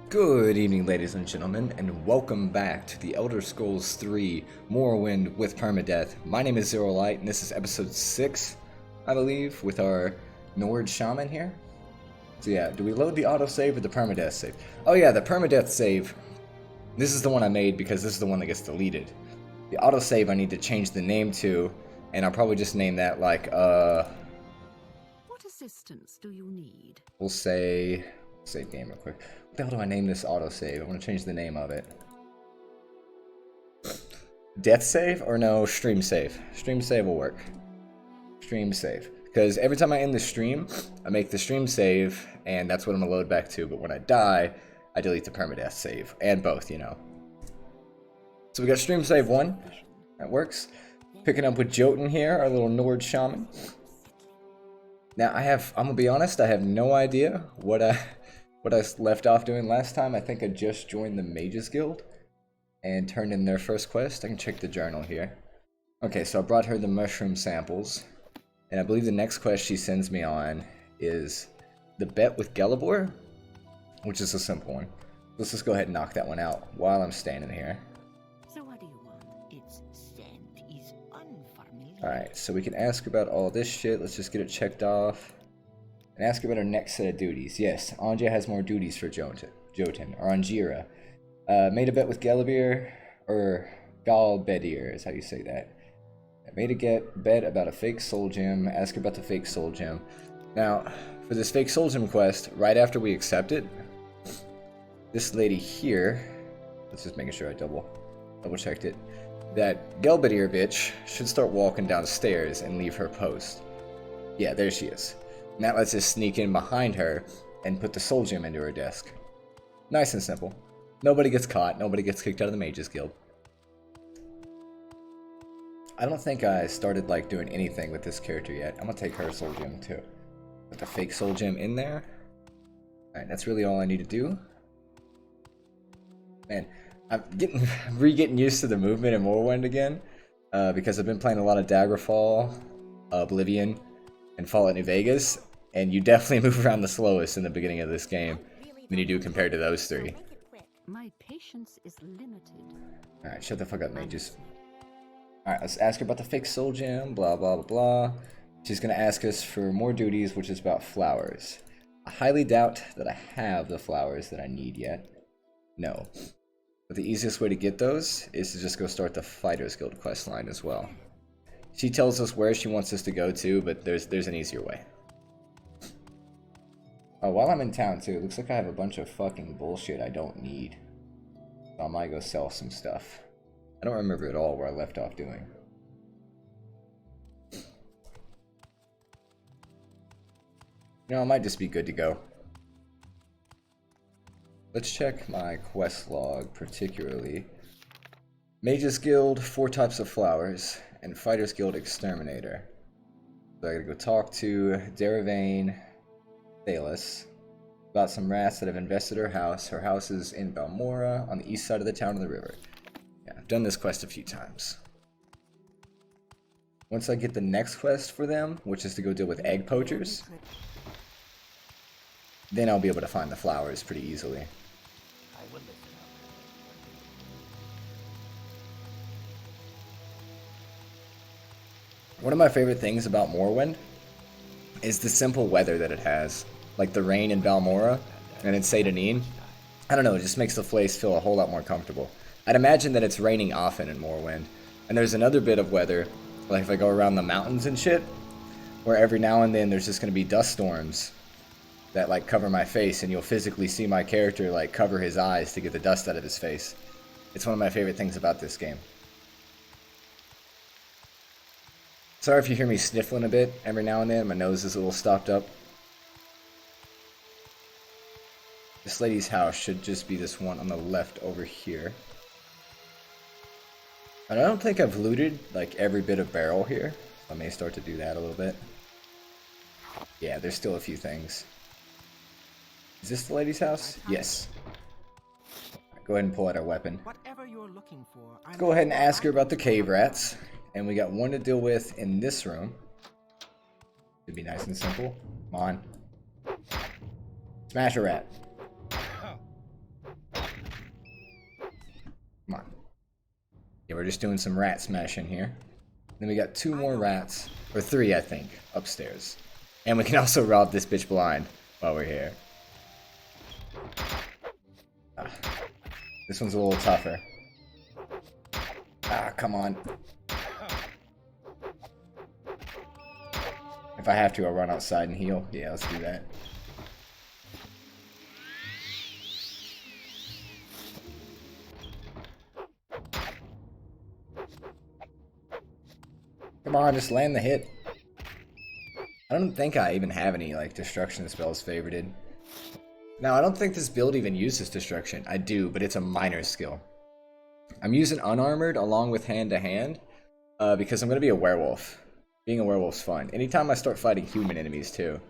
Good evening, ladies and gentlemen, and welcome back to the Elder Scrolls 3 Morrowind with Permadeath. My name is xerolite, and this is episode 6, I believe, with our Nord Shaman here. So yeah, do we load the autosave or the Permadeath save? Oh yeah, the Permadeath save. This is the one I made because this is the one that gets deleted. The autosave I need to change the name to, and I'll probably just name that like, What assistance do you need? we'll say... Save game real quick. What the hell do I name this autosave? I want to change the name of it. Death save? Or no, stream save. Stream save will work. Stream save. Because every time I end the stream, I make the stream save, and that's what I'm going to load back to. But when I die, I delete the permadeath save. And both, you know. So we got stream save 1. That works. Picking up with Jotun here, our little Nord Shaman. Now, I'm going to be honest, I have no idea what I left off doing last time. I think I just joined the Mages Guild and turned in their first quest. I can check the journal here. Okay, so I brought her the mushroom samples, and I believe the next quest she sends me on is the bet with Gelibor, which is a simple one. Let's just go ahead and knock that one out while I'm standing here. So what do you want? Its scent is unfamiliar. Alright, so we can ask her about all this shit. Let's just get it checked off. And ask her about her next set of duties. Yes, Anja has more duties for Jotun, or Angira. Made a bet with Gelibir, or Galbedir is how you say that. I made a bet about a fake soul gem. Ask her about the fake soul gem. Now, for this fake soul gem quest, right after we accept it, this lady here, let's just make sure I double checked it, that Galbedir bitch should start walking downstairs and leave her post. Yeah, there she is. And that lets us sneak in behind her and put the soul gem into her desk. Nice and simple. Nobody gets caught. Nobody gets kicked out of the Mages Guild. I don't think I started like doing anything with this character yet. I'm gonna take her soul gem too. Put the fake soul gem in there. Alright, that's really all I need to do. Man, I'm getting used to the movement in Morrowind again. Because I've been playing a lot of Daggerfall, Oblivion, and Fallout New Vegas, and you definitely move around the slowest in the beginning of this game than you do compared to those three. My patience is limited. Alright, shut the fuck up, mages. Alright, let's ask her about the fake soul gem, blah blah blah blah. She's gonna ask us for more duties, which is about flowers. I highly doubt that I have the flowers that I need yet. No. But the easiest way to get those is to just go start the Fighters Guild questline as well. She tells us where she wants us to go to, but there's an easier way. Oh, while I'm in town too, it looks like I have a bunch of fucking bullshit I don't need. So I might go sell some stuff. I don't remember at all where I left off doing. You know, I might just be good to go. Let's check my quest log particularly. Mages Guild, 4 types of flowers, and Fighters Guild Exterminator. So I gotta go talk to Deravane Thalis about some rats that have invested her house. Her house is in Balmora, on the east side of the town of the river. Yeah, I've done this quest a few times. Once I get the next quest for them, which is to go deal with egg poachers, then I'll be able to find the flowers pretty easily. One of my favorite things about Morrowind is the simple weather that it has. Like the rain in Balmora and in Seydanine. I don't know, it just makes the place feel a whole lot more comfortable. I'd imagine that it's raining often in Morrowind. And there's another bit of weather, like if I go around the mountains and shit, where every now and then there's just going to be dust storms that like cover my face, and you'll physically see my character like cover his eyes to get the dust out of his face. It's one of my favorite things about this game. Sorry if you hear me sniffling a bit every now and then. My nose is a little stopped up. This lady's house should just be this one on the left over here. And I don't think I've looted like every bit of barrel here. So I may start to do that a little bit. Yeah, there's still a few things. Is this the lady's house? Yes. Right, go ahead and pull out our weapon. Let's go ahead and ask her about the cave rats. And we got one to deal with in this room. Should be nice and simple. Come on. Smash a rat. Yeah, we're just doing some rat smashing here. Then we got 2 more rats, or 3 I think, upstairs. And we can also rob this bitch blind while we're here. Ah, this one's a little tougher. Ah, come on. If I have to, I'll run outside and heal. Yeah, let's do that. Come on, just land the hit. I don't think I even have any, like, destruction spells favorited. Now, I don't think this build even uses destruction. I do, but it's a minor skill. I'm using unarmored along with hand-to-hand because I'm going to be a werewolf. Being a werewolf's fun. Anytime I start fighting human enemies, too.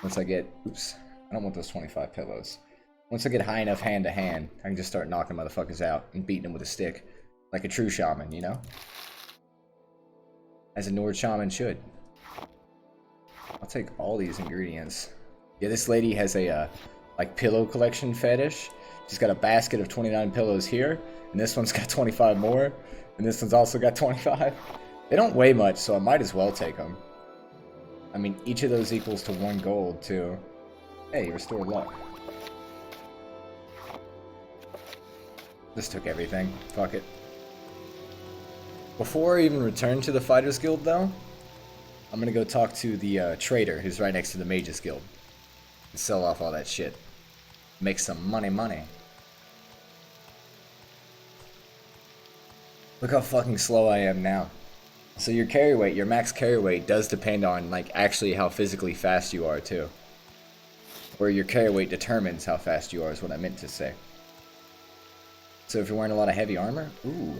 Once I get... Oops. I don't want those 25 pillows. Once I get high enough hand-to-hand, I can just start knocking motherfuckers out and beating them with a stick. Like a true shaman, you know? As a Nord Shaman should. I'll take all these ingredients. Yeah, this lady has a, like, pillow collection fetish. She's got a basket of 29 pillows here, and this one's got 25 more, and this one's also got 25. They don't weigh much, so I might as well take them. I mean, each of those equals to 1 gold, too. Hey, restore luck. Just took everything. Fuck it. Before I even return to the Fighters Guild, though, I'm gonna go talk to the trader who's right next to the Mages Guild and sell off all that shit. Make some money. Look how fucking slow I am now. So your carry weight, your max carry weight does depend on, like, actually how physically fast you are, too. Or your carry weight determines how fast you are is what I meant to say. So if you're wearing a lot of heavy armor, ooh,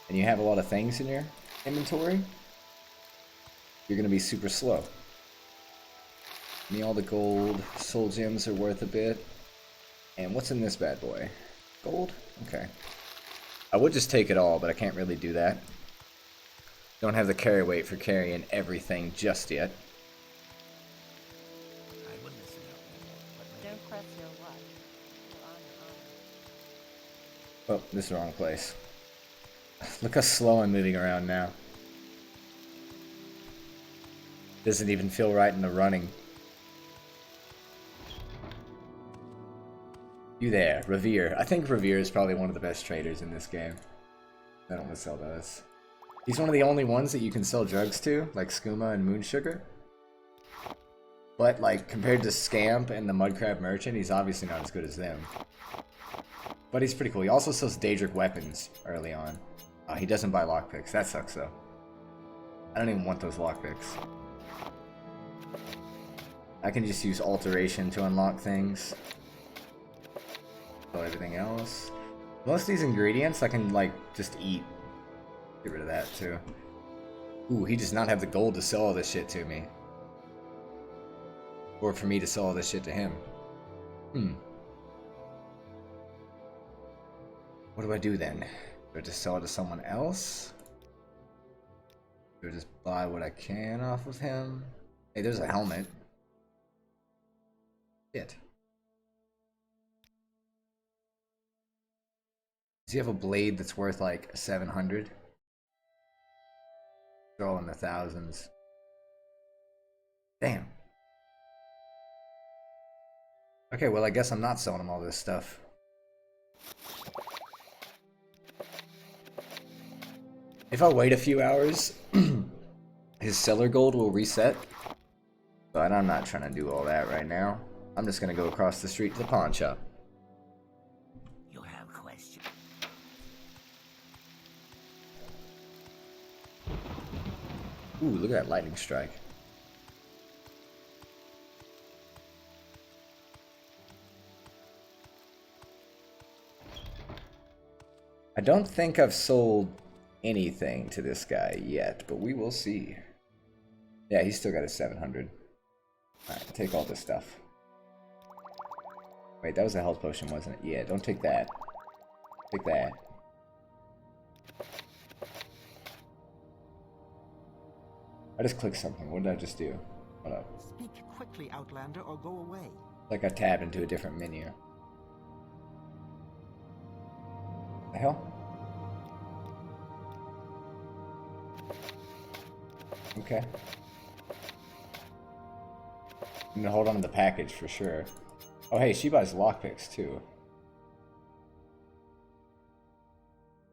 and you have a lot of things in your inventory, you're gonna be super slow. Me, all the gold, soul gems are worth a bit. And what's in this bad boy? Gold? Okay. I would just take it all, but I can't really do that. Don't have the carry weight for carrying everything just yet. I will listen up. Don't press your luck. Oh, this is the wrong place. Look how slow I'm moving around now. Doesn't even feel right in the running. You there, Revere. I think Revere is probably one of the best traders in this game. I don't want to sell those. He's one of the only ones that you can sell drugs to, like skooma and moon sugar. But, like, compared to Scamp and the Mudcrab Merchant, he's obviously not as good as them. But he's pretty cool. He also sells Daedric weapons early on. He doesn't buy lockpicks. That sucks, though. I don't even want those lockpicks. I can just use Alteration to unlock things. So everything else. Most of these ingredients I can, like, just eat. Get rid of that, too. Ooh, he does not have the gold to sell all this shit to me. Or for me to sell all this shit to him. What do I do then? Do I just sell it to someone else? Do I just buy what I can off of him? Hey, there's a helmet. Shit. Does he have a blade that's worth like 700? They're all in the thousands. Damn. Okay, well I guess I'm not selling him all this stuff. If I wait a few hours, his seller gold will reset. But I'm not trying to do all that right now. I'm just gonna go across the street to the pawn shop. You have questions. Ooh, look at that lightning strike. I don't think I've sold anything to this guy yet, but we will see. Yeah, he's still got his 700. Alright, take all this stuff. Wait, that was a health potion, wasn't it? Yeah, don't take that. Take that. I just clicked something. What did I just do? Hold up. Speak quickly, Outlander, or go away. Like I tabbed into a different menu. The hell? Okay. I'm gonna hold on to the package for sure. Oh, hey, she buys lockpicks too.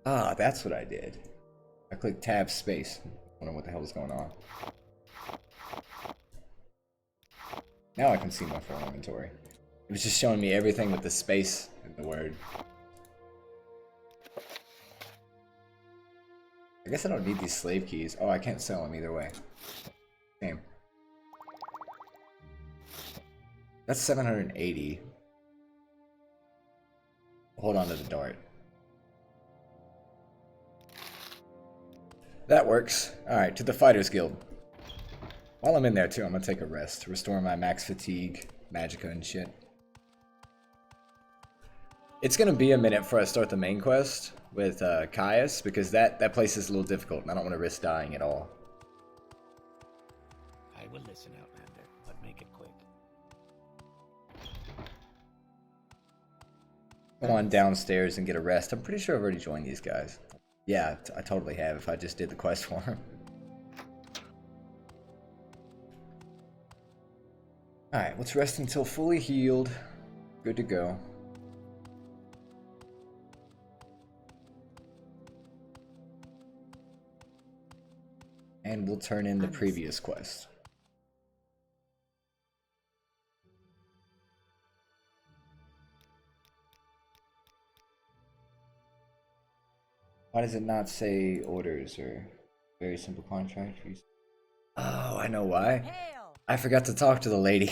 Ah, that's what I did. I clicked tab space. Wonder what the hell is going on. Now I can see my full inventory. It was just showing me everything with the space in the word. I guess I don't need these slave keys. Oh, I can't sell them either way. Damn. That's 780. Hold on to the dart. That works. Alright, to the Fighters Guild. While I'm in there too, I'm gonna take a rest. Restore my max fatigue, magicka and shit. It's gonna be a minute before I start the main quest with Caius, because that place is a little difficult and I don't want to risk dying at all. I will listen, Outlander, but make it quick. Go on downstairs and get a rest. I'm pretty sure I've already joined these guys. Yeah, I totally have if I just did the quest for them. Alright, let's rest until fully healed. Good to go. And we'll turn in the previous quest. Why does it not say orders or very simple contract? Oh, I know why. Hail! I forgot to talk to the lady.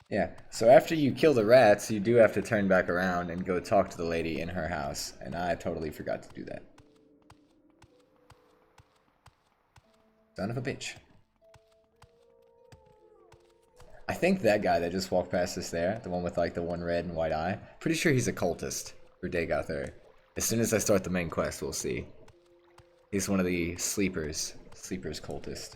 Yeah, so after you kill the rats, you do have to turn back around and go talk to the lady in her house, and I totally forgot to do that. Son of a bitch. I think that guy that just walked past us there, the one with like the one red and white eye, pretty sure he's a cultist for Dagoth. As soon as I start the main quest, we'll see. He's one of the sleepers cultist.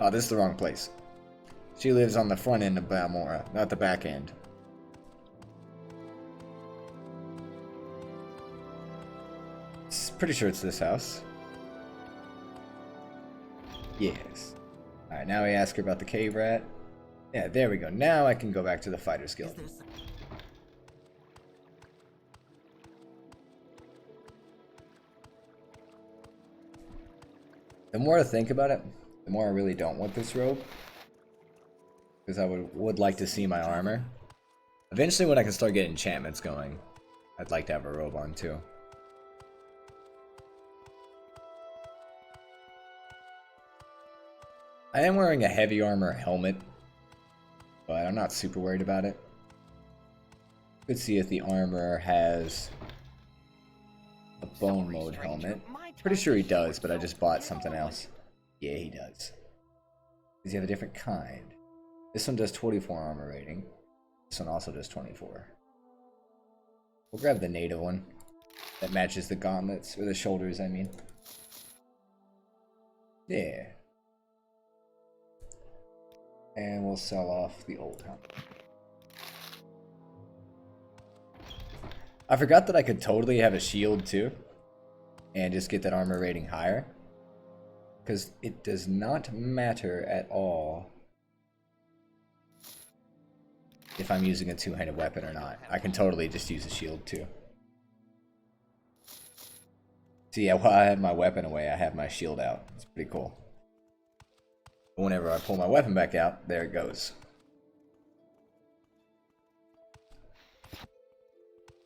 Oh, this is the wrong place. She lives on the front end of Balmora, not the back end. Pretty sure it's this house. Yes. Alright, now we ask her about the cave rat. Yeah, there we go. Now I can go back to the Fighters Guild. The more I think about it, the more I really don't want this robe. Because I would like to see my armor. Eventually when I can start getting enchantments going, I'd like to have a robe on too. I am wearing a heavy armor helmet, but I'm not super worried about it. Let's see if the armor has a bone mode helmet. Pretty sure he does, but I just bought something else. Yeah, he does. Does he have a different kind? This one does 24 armor rating. This one also does 24. We'll grab the native one that matches the gauntlets, or the shoulders, I mean. Yeah. And we'll sell off the old helmet. I forgot that I could totally have a shield too. And just get that armor rating higher. Because it does not matter at all if I'm using a two-handed weapon or not. I can totally just use a shield too. So yeah, while I have my weapon away, I have my shield out. It's pretty cool. Whenever I pull my weapon back out, there it goes.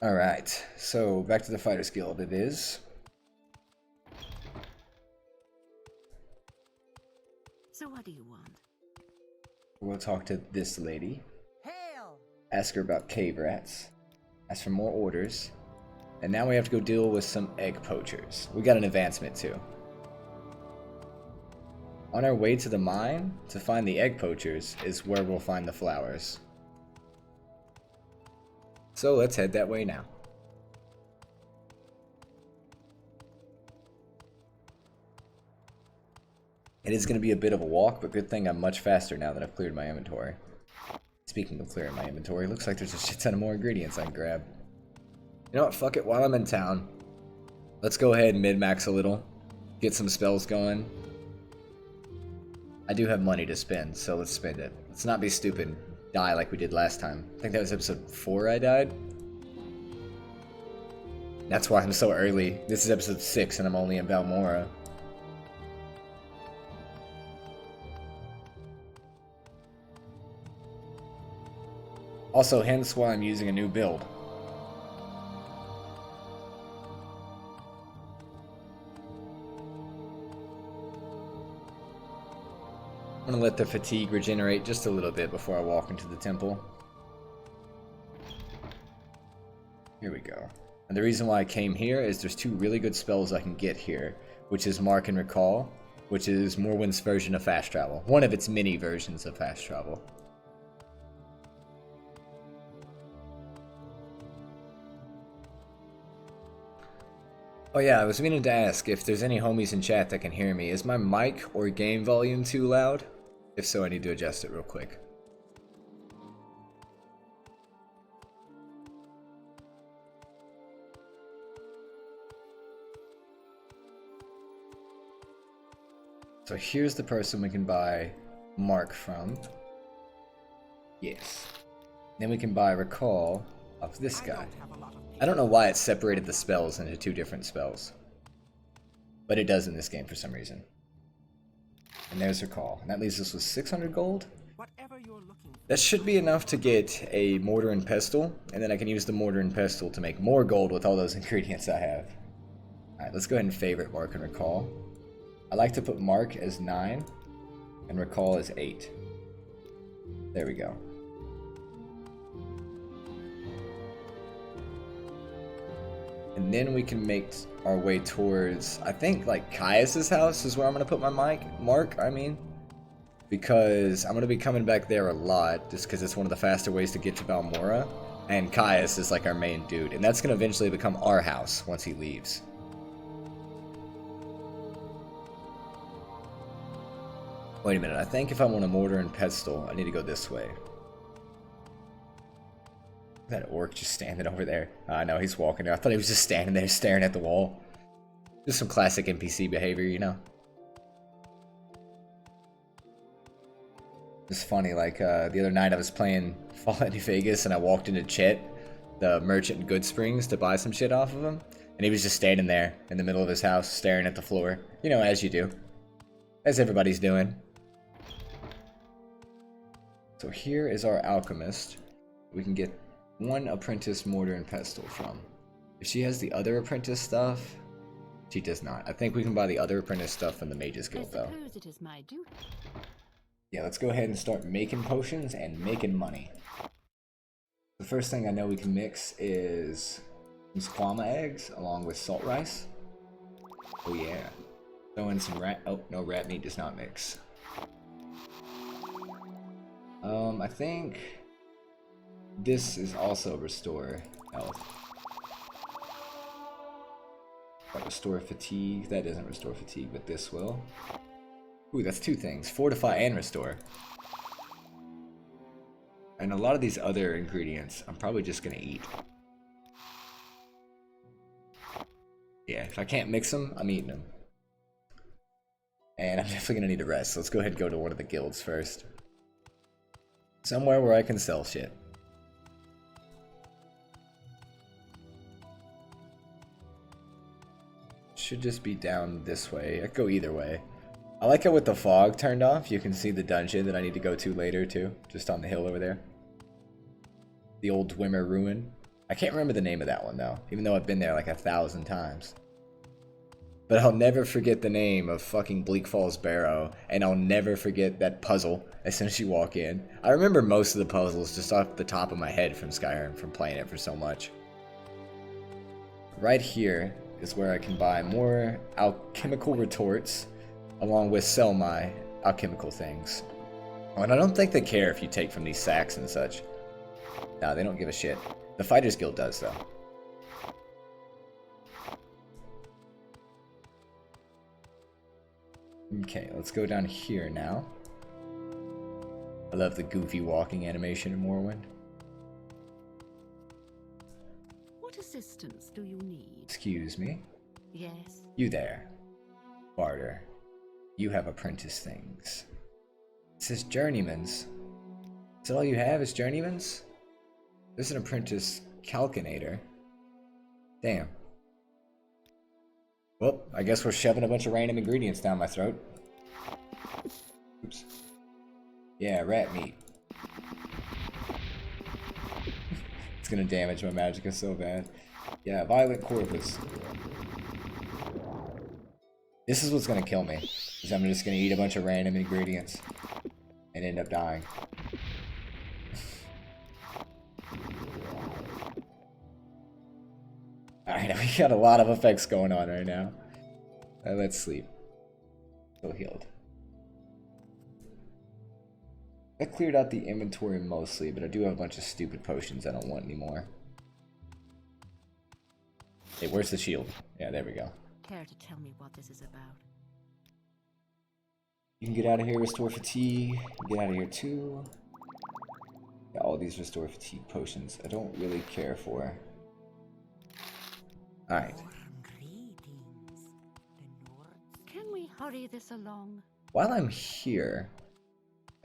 Alright, so back to the Fighters Guild it is. So what do you want? We'll talk to this lady. Hail! Ask her about cave rats. Ask for more orders. And now we have to go deal with some egg poachers. We got an advancement too. On our way to the mine, to find the egg poachers, is where we'll find the flowers. So let's head that way now. It is going to be a bit of a walk, but good thing I'm much faster now that I've cleared my inventory. Speaking of clearing my inventory, looks like there's a shit ton of more ingredients I can grab. You know what, fuck it, while I'm in town, let's go ahead and min-max a little, get some spells going. I do have money to spend, so let's spend it. Let's not be stupid and die like we did last time. I think that was episode 4 I died. That's why I'm so early. This is episode 6 and I'm only in Balmora. Also, hence why I'm using a new build. I'm gonna let the fatigue regenerate just a little bit before I walk into the temple. Here we go. And the reason why I came here is there's 2 really good spells I can get here, which is Mark and Recall, which is Morrowind's version of fast travel. One of its many versions of fast travel. Oh yeah, I was meaning to ask if there's any homies in chat that can hear me. Is my mic or game volume too loud? If so, I need to adjust it real quick. So here's the person we can buy Mark from. Yes. Then we can buy Recall off this guy. I don't know why it separated the spells into 2 different spells. But it does in this game for some reason. And there's Recall. And that leaves us with 600 gold. That should be enough to get a mortar and pestle. And then I can use the mortar and pestle to make more gold with all those ingredients I have. Alright, let's go ahead and favorite Mark and Recall. I like to put Mark as 9 and Recall as 8. There we go. And then we can make our way towards, I think, like Caius's house is where I'm going to put my Mark, because I'm going to be coming back there a lot just because it's one of the faster ways to get to Balmora. And Caius is like our main dude, and that's going to eventually become our house once he leaves. Wait a minute, I think if I want a mortar and pestle, I need to go this way. That orc just standing over there. I know he's walking there. I thought he was just standing there staring at the wall. Just some classic NPC behavior, you know. It's funny, like the other night I was playing Fallout New Vegas and I walked into Chet, the merchant in Good Springs, to buy some shit off of him. And he was just standing there in the middle of his house staring at the floor. You know, as you do. As everybody's doing. So here is our alchemist. We can get 1 apprentice mortar and pestle from. If she has the other apprentice stuff, she does not. I think we can buy the other apprentice stuff from the Mages Guild though. It is my duty. Yeah, let's go ahead and start making potions and making money. The first thing I know we can mix is some squama eggs along with salt rice. Oh yeah. Throw in some rat. Oh no, rat meat does not mix. I think this is also restore health. But restore fatigue. That doesn't restore fatigue, but this will. Ooh, that's 2 things. Fortify and restore. And a lot of these other ingredients, I'm probably just gonna eat. Yeah, if I can't mix them, I'm eating them. And I'm definitely gonna need to rest, so let's go ahead and go to one of the guilds first. Somewhere where I can sell shit. Should just be down this way. I could go either way. I like how with the fog turned off, you can see the dungeon that I need to go to later too. Just on the hill over there. The old Dwemer Ruin. I can't remember the name of that one though, even though I've been there like 1,000 times. But I'll never forget the name of fucking Bleak Falls Barrow, and I'll never forget that puzzle as soon as you walk in. I remember most of the puzzles just off the top of my head from Skyrim, from playing it for so much. Right here is where I can buy more alchemical retorts, along with sell my alchemical things. Oh, and I don't think they care if you take from these sacks and such. No, they don't give a shit. The Fighters Guild does, though. Okay, let's go down here now. I love the goofy walking animation in Morrowind. What assistance do you need? Excuse me? Yes. You there. Barter. You have apprentice things. It says journeyman's. Is that all you have is journeyman's? There's an apprentice calcinator. Damn. Well, I guess we're shoving a bunch of random ingredients down my throat. Oops. Yeah, rat meat. It's gonna damage my magicka so bad. Yeah, violent corpus. This is what's gonna kill me. Is I'm just gonna eat a bunch of random ingredients and end up dying. Alright, we got a lot of effects going on right now. Let's sleep. Still healed. I cleared out the inventory mostly, but I do have a bunch of stupid potions I don't want anymore. Hey, where's the shield? Yeah, there we go. Care to tell me what this is about? You can get out of here, restore fatigue. Get out of here too. Yeah, all these restore fatigue potions I don't really care for. Alright. Can we hurry this along? While I'm here,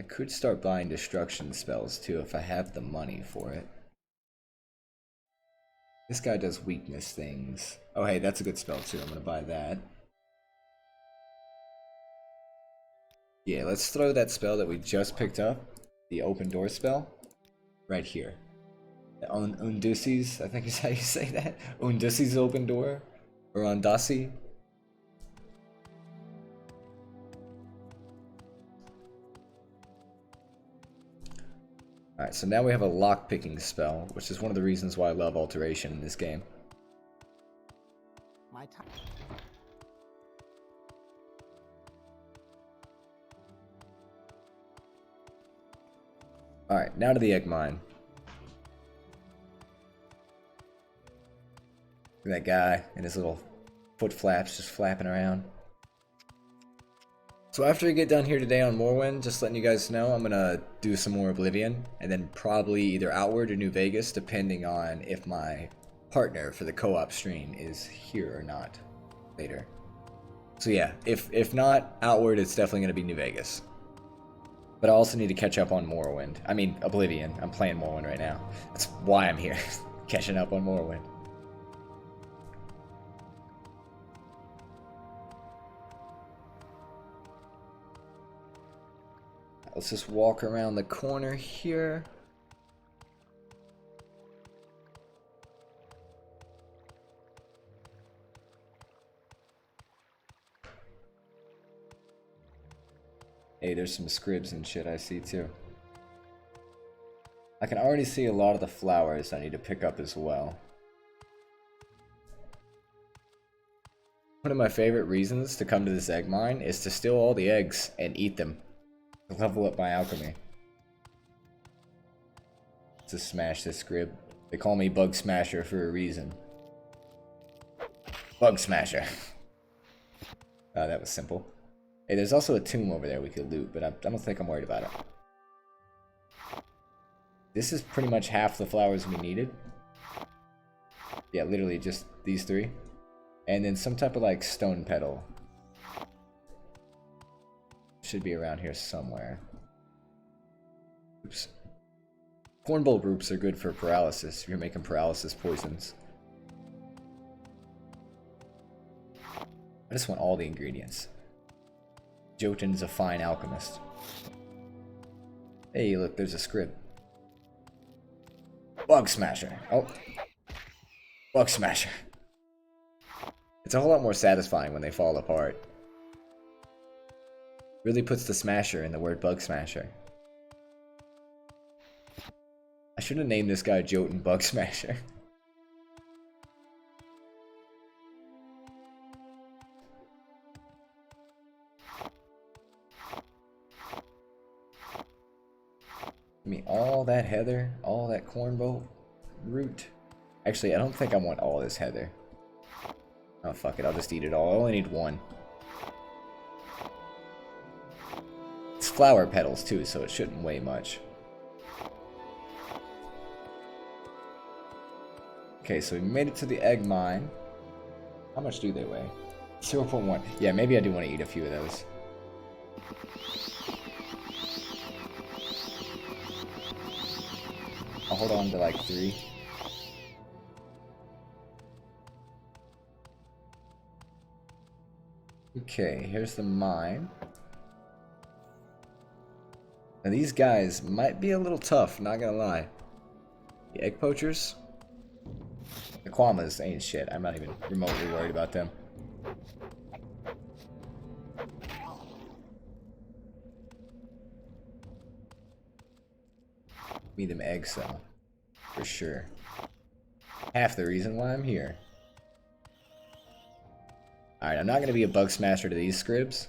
I could start buying destruction spells too if I have the money for it. This guy does weakness things. Oh hey, that's a good spell too. I'm gonna buy that. Yeah, let's throw that spell that we just picked up, the open door spell, right here. Undusi's, I think is how you say that. Undusi's open door, or Undasi. Alright, so now we have a lockpicking spell, which is one of the reasons why I love alteration in this game. My time. Alright, now to the egg mine. Look at that guy and his little foot flaps just flapping around. So after we get done here today on Morrowind, just letting you guys know, I'm gonna do some more Oblivion, and then probably either Outward or New Vegas, depending on if my partner for the co-op stream is here or not later. So yeah, if not Outward, it's definitely gonna be New Vegas. But I also need to catch up on Morrowind. I mean, Oblivion. I'm playing Morrowind right now. That's why I'm here, catching up on Morrowind. Let's just walk around the corner here. Hey, there's some scribs and shit I see too. I can already see a lot of the flowers I need to pick up as well. One of my favorite reasons to come to this egg mine is to steal all the eggs and eat them. Level up my alchemy. To smash this scrib. They call me Bug Smasher for a reason. Bug Smasher. Oh, that was simple. Hey, there's also a tomb over there we could loot, but I don't think I'm worried about it. This is pretty much half the flowers we needed. Yeah, literally just these three. And then some type of like stone petal. Should be around here somewhere. Oops. Cornbowl groups are good for paralysis if you're making paralysis poisons. I just want all the ingredients. Jotun's a fine alchemist. Hey, look, there's a scrib. Bug Smasher. Oh. Bug Smasher. It's a whole lot more satisfying when they fall apart. Really puts the smasher in the word Bug Smasher. I should have named this guy Jotun Bug Smasher. Give me all that heather, all that cornbowl root. Actually, I don't think I want all this heather. Oh, fuck it, I'll just eat it all. I only need one. flower petals too, so it shouldn't weigh much. Okay, so we made it to the egg mine. How much do they weigh? 0.1. Yeah, maybe I do want to eat a few of those. I'll hold on to like 3. Okay, here's the mine. Now these guys might be a little tough, not gonna lie. The egg poachers? The Kwamas ain't shit. I'm not even remotely worried about them. Need them eggs though. For sure. Half the reason why I'm here. Alright, I'm not gonna be a bug smasher to these scribs.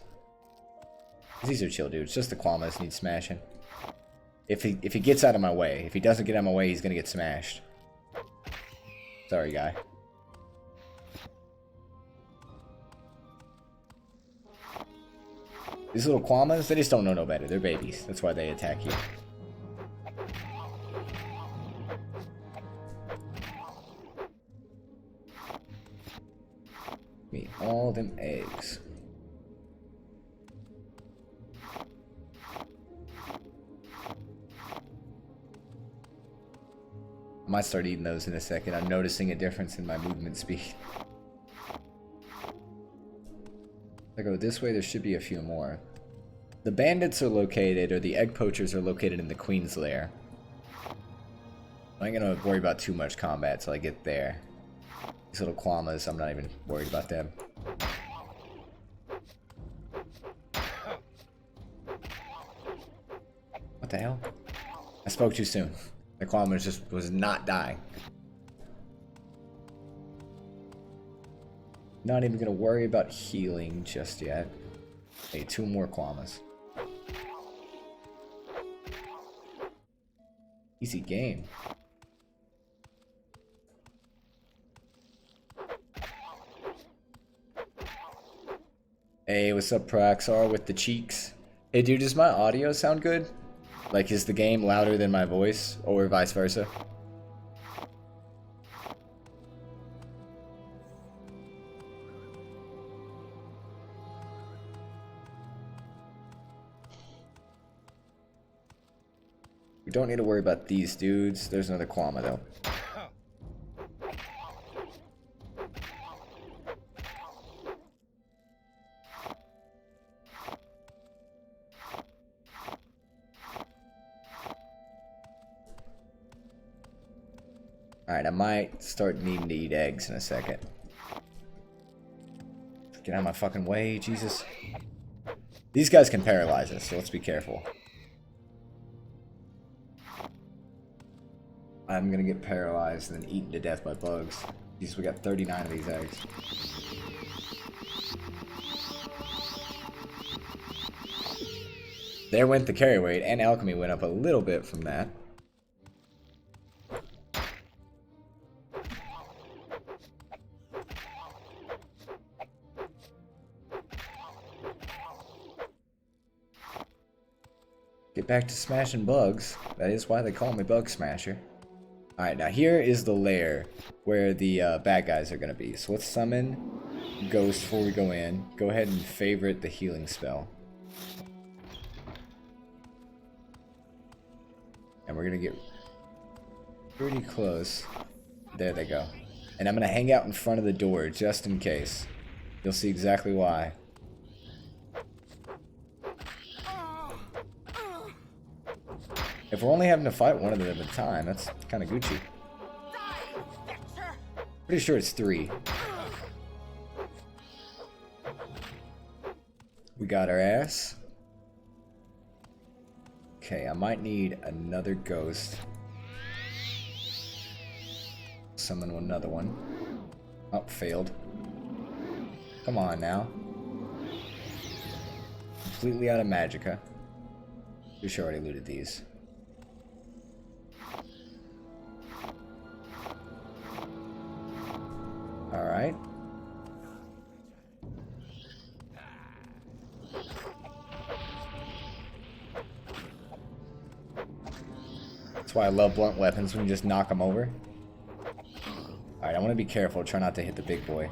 These are chill dudes. Just the Kwamas need smashing. If he gets out of my way. If he doesn't get out of my way, he's gonna get smashed. Sorry, guy. These little Kwamas, they just don't know no better. They're babies. That's why they attack you. Me, all them eggs. I might start eating those in a second. I'm noticing a difference in my movement speed. If I go this way, there should be a few more. The bandits are located, or the egg poachers are located in the Queen's Lair. I ain't gonna worry about too much combat till I get there. These little Kwamas, I'm not even worried about them. What the hell? I spoke too soon. The Kwama just was not dying. Not even gonna worry about healing just yet. Hey, 2 more Kwamas. Easy game. Hey, what's up, Proxar with the cheeks? Hey, dude, does my audio sound good? Like, is the game louder than my voice, or vice versa? We don't need to worry about these dudes. There's another Kwama, though. Alright, I might start needing to eat eggs in a second. Get out of my fucking way, Jesus. These guys can paralyze us, so let's be careful. I'm gonna get paralyzed and then eaten to death by bugs. Jesus, we got 39 of these eggs. There went the carry weight, and alchemy went up a little bit from that. Get back to smashing bugs. That is why they call me Bug Smasher. Alright, now here is the lair where the bad guys are going to be. So let's summon Ghost before we go in. Go ahead and favorite the healing spell. And we're going to get pretty close. There they go. And I'm going to hang out in front of the door just in case. You'll see exactly why. If we're only having to fight one of them at a time, that's kind of Gucci. Pretty sure it's 3. We got our ass. Okay, I might need another ghost. Summon another one. Oh, failed. Come on now. Completely out of magicka. We sure already looted these. Alright. why I love blunt weapons, when you just knock them over. Alright, I want to be careful. Try not to hit the big boy.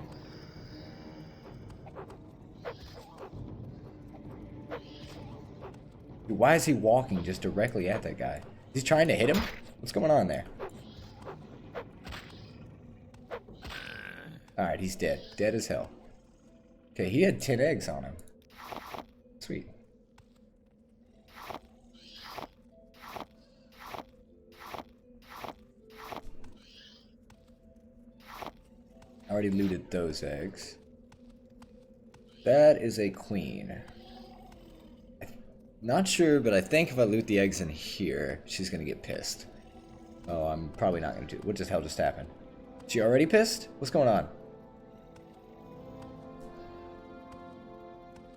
Dude, why is he walking just directly at that guy? Is he trying to hit him? What's going on there? Alright, he's dead. Dead as hell. Okay, he had 10 eggs on him. Sweet. I already looted those eggs. That is a queen. Not sure, but I think if I loot the eggs in here, she's gonna get pissed. Oh, I'm probably not gonna do it. What the hell just happened? She already pissed? What's going on?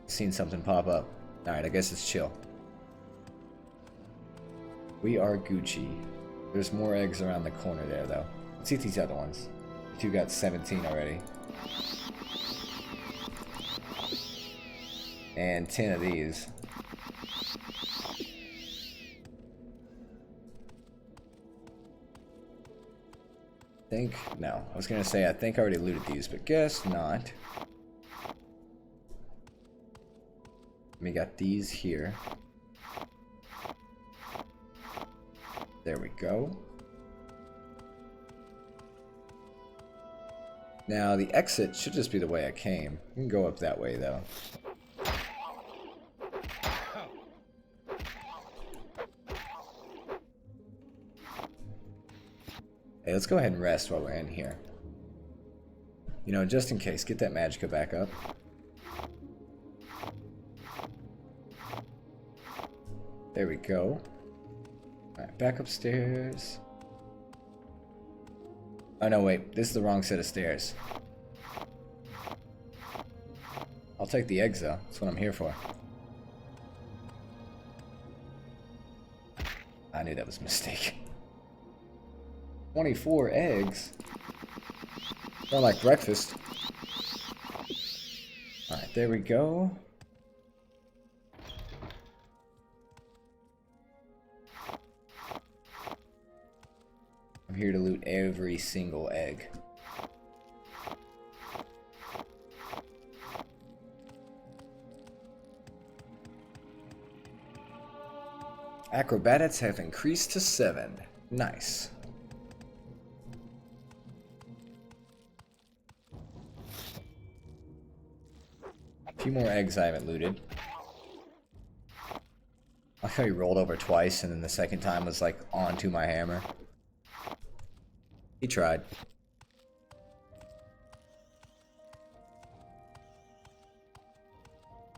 Seen something pop up. Alright, I guess it's chill. We are Gucci. There's more eggs around the corner there, though. Let's see these other ones. The two got 17 already. And 10 of these. No. I was gonna say I think I already looted these, but guess not. We got these here. There we go. Now the exit should just be the way I came. We can go up that way though. Hey, let's go ahead and rest while we're in here. You know, just in case, get that magicka back up. There we go. Alright, back upstairs. Oh no, wait, this is the wrong set of stairs. I'll take the eggs though, that's what I'm here for. I knew that was a mistake. 24 eggs? More like breakfast. Alright, there we go. I'm here to loot every single egg. Acrobatics have increased to 7. Nice. A few more eggs I haven't looted. I like how he rolled over twice and then the second time was like onto my hammer. He tried.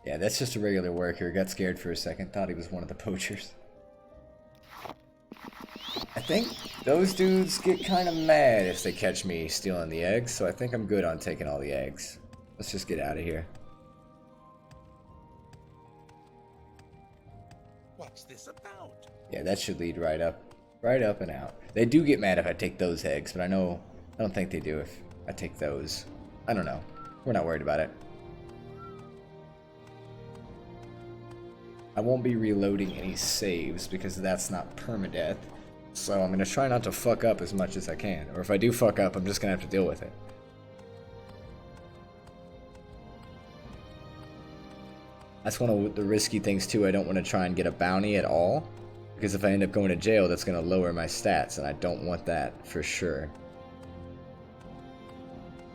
Yeah, that's just a regular worker. Got scared for a second. Thought he was one of the poachers. I think those dudes get kind of mad if they catch me stealing the eggs, so I think I'm good on taking all the eggs. Let's just get out of here. What's this about? Yeah, that should lead right up and out. They do get mad if I take those eggs, but I don't think they do if I take those. I don't know. We're not worried about it. I won't be reloading any saves because that's not permadeath. So I'm going to try not to fuck up as much as I can. Or if I do fuck up, I'm just going to have to deal with it. That's one of the risky things too. I don't want to try and get a bounty at all. Because if I end up going to jail, that's going to lower my stats. And I don't want that for sure.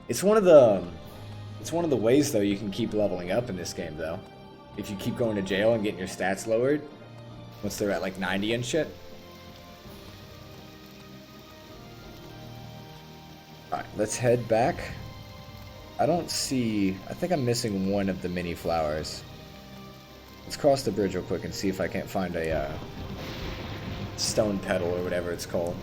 It's one of the ways though you can keep leveling up in this game though. If you keep going to jail and getting your stats lowered. Once they're at like 90 and shit. Alright, let's head back. I think I'm missing one of the mini flowers. Let's cross the bridge real quick and see if I can't find a stone petal or whatever it's called.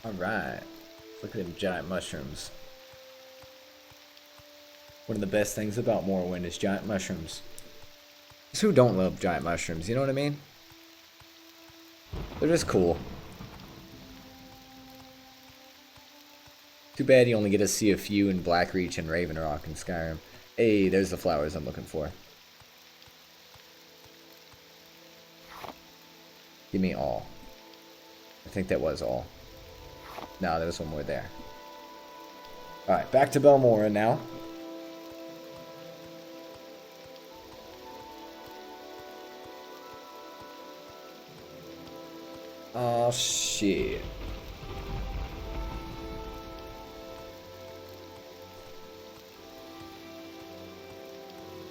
Alright. Look at them giant mushrooms. One of the best things about Morrowind is giant mushrooms. Who don't love giant mushrooms, you know what I mean? They're just cool. Too bad you only get to see a few in Blackreach and Ravenrock and Skyrim. Hey, there's the flowers I'm looking for. Give me all. I think that was all. No, there was one more there. Alright, back to Belmora now. Oh, shit.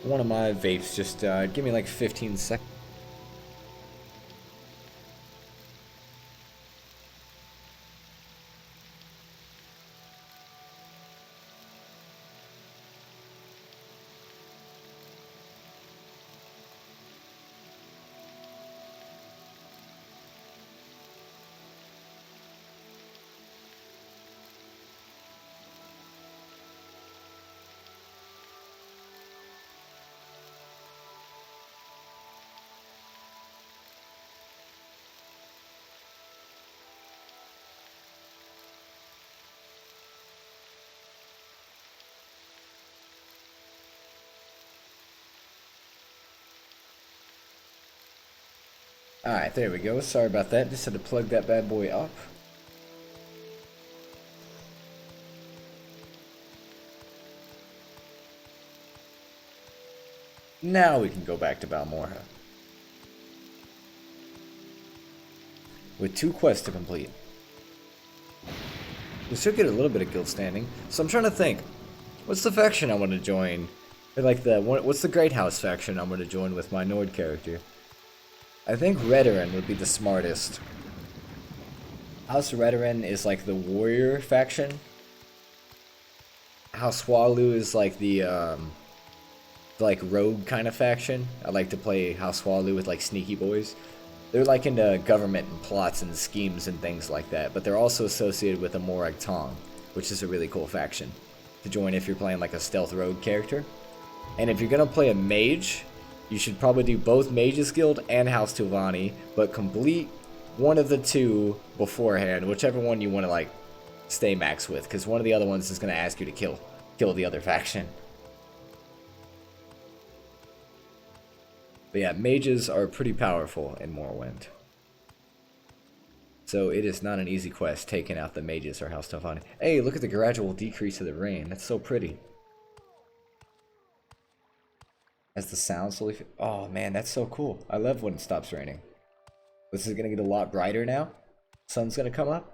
One of my vapes just died. Give me like 15 seconds. Alright, there we go. Sorry about that. Just had to plug that bad boy up. Now we can go back to Balmorra. With 2 quests to complete. We still get a little bit of guild standing. So I'm trying to think. What's the faction I want to join? Or like what's the Great House faction I want to join with my Nord character? I think Redoran would be the smartest. House Redoran is like the warrior faction. House Walu is like the like rogue kind of faction. I like to play House Walu with like sneaky boys. They're like into government and plots and schemes and things like that, but they're also associated with a Morag Tong, which is a really cool faction to join if you're playing like a stealth rogue character. And if you're gonna play a mage, you should probably do both Mages Guild and House Tulvani, but complete one of the two beforehand, whichever one you want to like stay max with, because one of the other ones is going to ask you to kill the other faction. But yeah, mages are pretty powerful in Morrowind. So it is not an easy quest taking out the mages or House Tulvani. Hey, look at the gradual decrease of the rain. That's so pretty. As the sound slowly... Oh man, that's so cool. I love when it stops raining. This is going to get a lot brighter now. Sun's going to come up.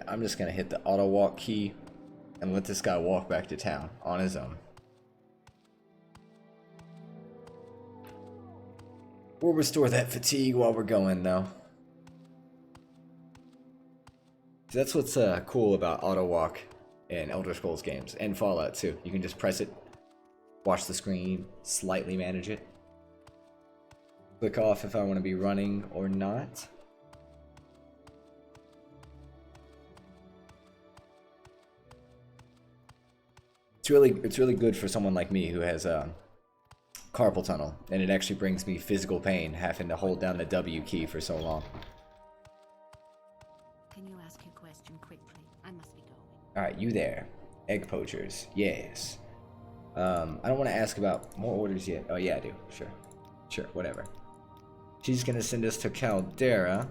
I'm just going to hit the auto walk key and let this guy walk back to town on his own. We'll restore that fatigue while we're going though. That's what's cool about auto walk in Elder Scrolls games and Fallout too. You can just press it, watch the screen, slightly manage it. Click off if I want to be running or not. It's really good for someone like me who has carpal tunnel, and it actually brings me physical pain having to hold down the W key for so long. Can you ask your question quickly? I must be going. Alright, you there. Egg poachers. Yes. I don't want to ask about more orders yet. Oh yeah, I do. Sure, whatever. She's gonna send us to Caldera,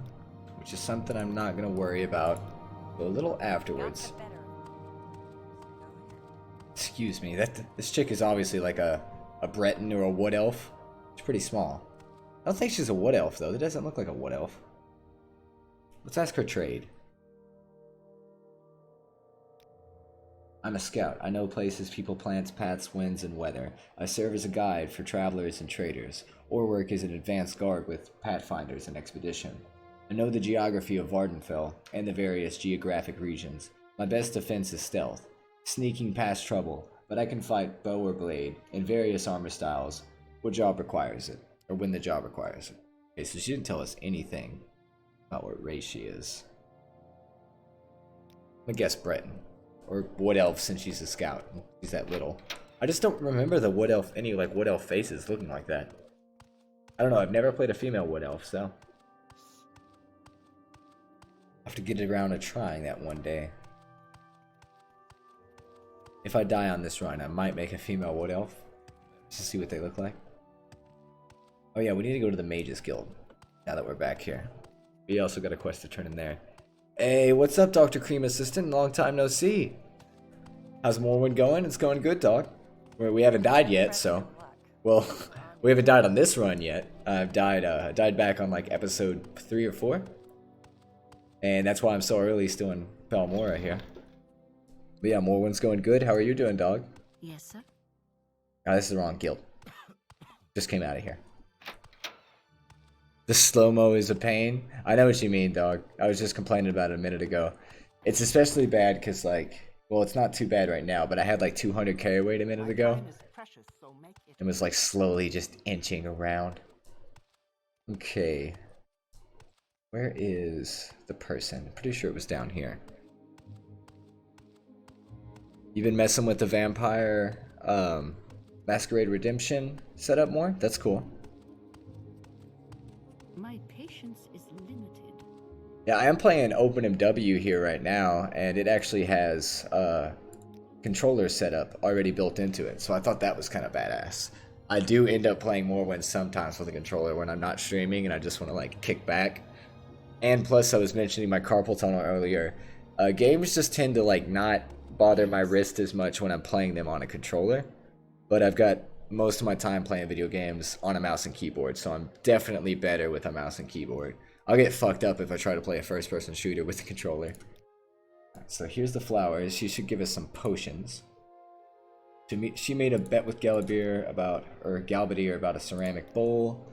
which is something I'm not gonna worry about. But a little afterwards. Excuse me, this chick is obviously like a Breton or a wood elf. She's pretty small. I don't think she's a wood elf though. That doesn't look like a wood elf. Let's ask her trade. I'm a scout. I know places, people, plants, paths, winds, and weather. I serve as a guide for travelers and traders, or work as an advanced guard with pathfinders and expedition. I know the geography of Vardenfell and the various geographic regions. My best defense is stealth, sneaking past trouble, but I can fight bow or blade in various armor styles when the job requires it. Okay, so she didn't tell us anything. Not what race she is. I'm gonna guess Breton. Or Wood Elf since she's a scout. She's that little. I just don't remember the Wood Elf, any like Wood Elf faces looking like that. I don't know, I've never played a female Wood Elf, so. I'll have to get around to trying that one day. If I die on this run, I might make a female Wood Elf. Just to see what they look like. Oh yeah, we need to go to the Mages Guild. Now that we're back here. We also got a quest to turn in there. Hey, what's up, Dr. Cream Assistant? Long time no see. How's Morrowind going? It's going good, dog. We haven't died yet, so... Well, we haven't died on this run yet. I've died back on like episode 3 or 4. And that's why I'm so early still in Palmora here. But yeah, Morrowind's going good. How are you doing, dog? Yes, sir. Oh, this is the wrong guild. Just came out of here. The slow-mo is a pain. I know what you mean, dog. I was just complaining about it a minute ago. It's especially bad because, like... Well, it's not too bad right now, but I had like 200 carry weight a minute ago. And was like slowly just inching around. Okay. Where is the person? Pretty sure it was down here. You've been messing with the vampire Masquerade Redemption setup more? That's cool. My patience is limited. Yeah, I am playing OpenMW here right now, and it actually has controller setup already built into it, so I thought that was kind of badass. I do end up playing Morrowind sometimes with a controller when I'm not streaming and I just want to like kick back. And plus, I was mentioning my carpal tunnel earlier. Games just tend to like not bother my wrist as much when I'm playing them on a controller, but I've got most of my time playing video games on a mouse and keyboard, so I'm definitely better with a mouse and keyboard. I'll get fucked up if I try to play a first-person shooter with the controller. So here's the flowers. She should give us some potions. She made a bet with Galbadir about a ceramic bowl.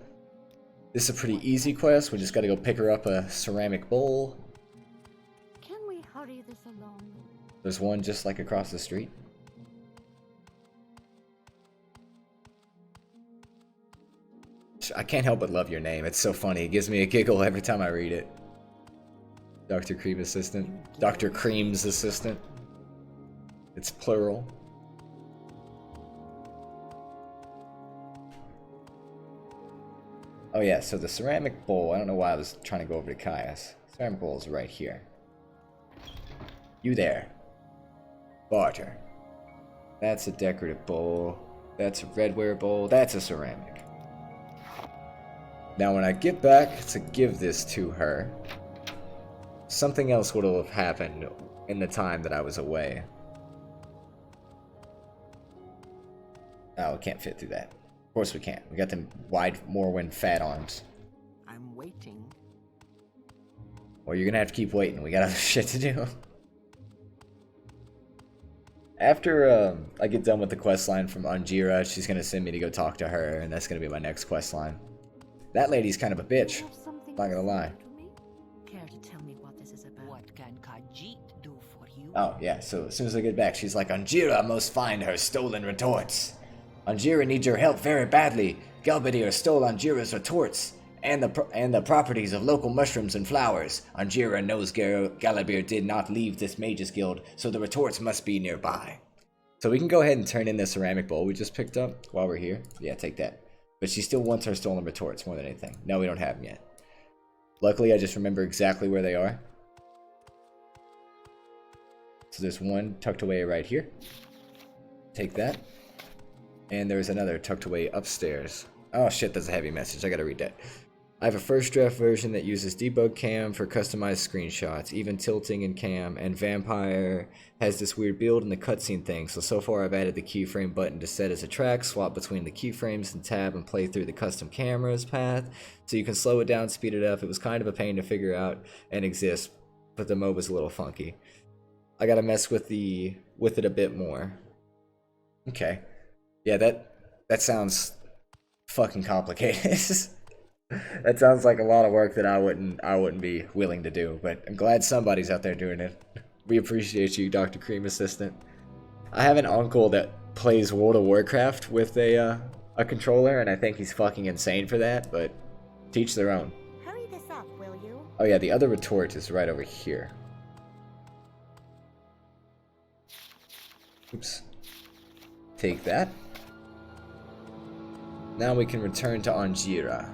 This is a pretty easy quest. We just gotta go pick her up a ceramic bowl. Can we hurry this along? There's one just like across the street. I can't help but love your name. It's so funny. It gives me a giggle every time I read it. Dr. Cream Assistant. Dr. Cream's Assistant. It's plural. Oh yeah, so the ceramic bowl, I don't know why I was trying to go over to Caius. Ceramic bowl is right here. You there. Barter. That's a decorative bowl. That's a redware bowl. That's a ceramic. Now when I get back to give this to her, something else would have happened in the time that I was away. Oh, we can't fit through that. Of course we can't. We got them wide Morrowind fat arms. I'm waiting. Well, you're gonna have to keep waiting. We got other shit to do. After I get done with the quest line from Unjira, she's gonna send me to go talk to her, and that's gonna be my next quest line. That lady's kind of a bitch. Not gonna lie. Care to tell me what this is about? What can Khajiit do for you? Oh, yeah, so as soon as I get back, she's like, Unjira must find her stolen retorts. Unjira needs your help very badly. Galbadir stole Unjira's retorts and the properties of local mushrooms and flowers. Unjira knows Galbadir did not leave this mages guild, so the retorts must be nearby. So we can go ahead and turn in the ceramic bowl we just picked up while we're here. Yeah, take that. But she still wants her stolen retorts more than anything. No, we don't have them yet. Luckily, I just remember exactly where they are. So there's one tucked away right here. Take that. And there's another tucked away upstairs. Oh shit, that's a heavy message. I gotta read that. I have a first draft version that uses debug cam for customized screenshots, even tilting in cam, and Vampire has this weird build in the cutscene thing, so far I've added the keyframe button to set as a track, swap between the keyframes and tab and play through the custom cameras path, so you can slow it down, speed it up. It was kind of a pain to figure out and exist, but the mode was a little funky. I gotta mess with it a bit more. Okay. Yeah, that sounds fucking complicated. That sounds like a lot of work that I wouldn't be willing to do, but I'm glad somebody's out there doing it. We appreciate you, Dr. Cream Assistant. I have an uncle that plays World of Warcraft with a controller, and I think he's fucking insane for that, but teach their own. Hurry this up, will you? Oh yeah, the other retort is right over here. Oops. Take that. Now we can return to Angira.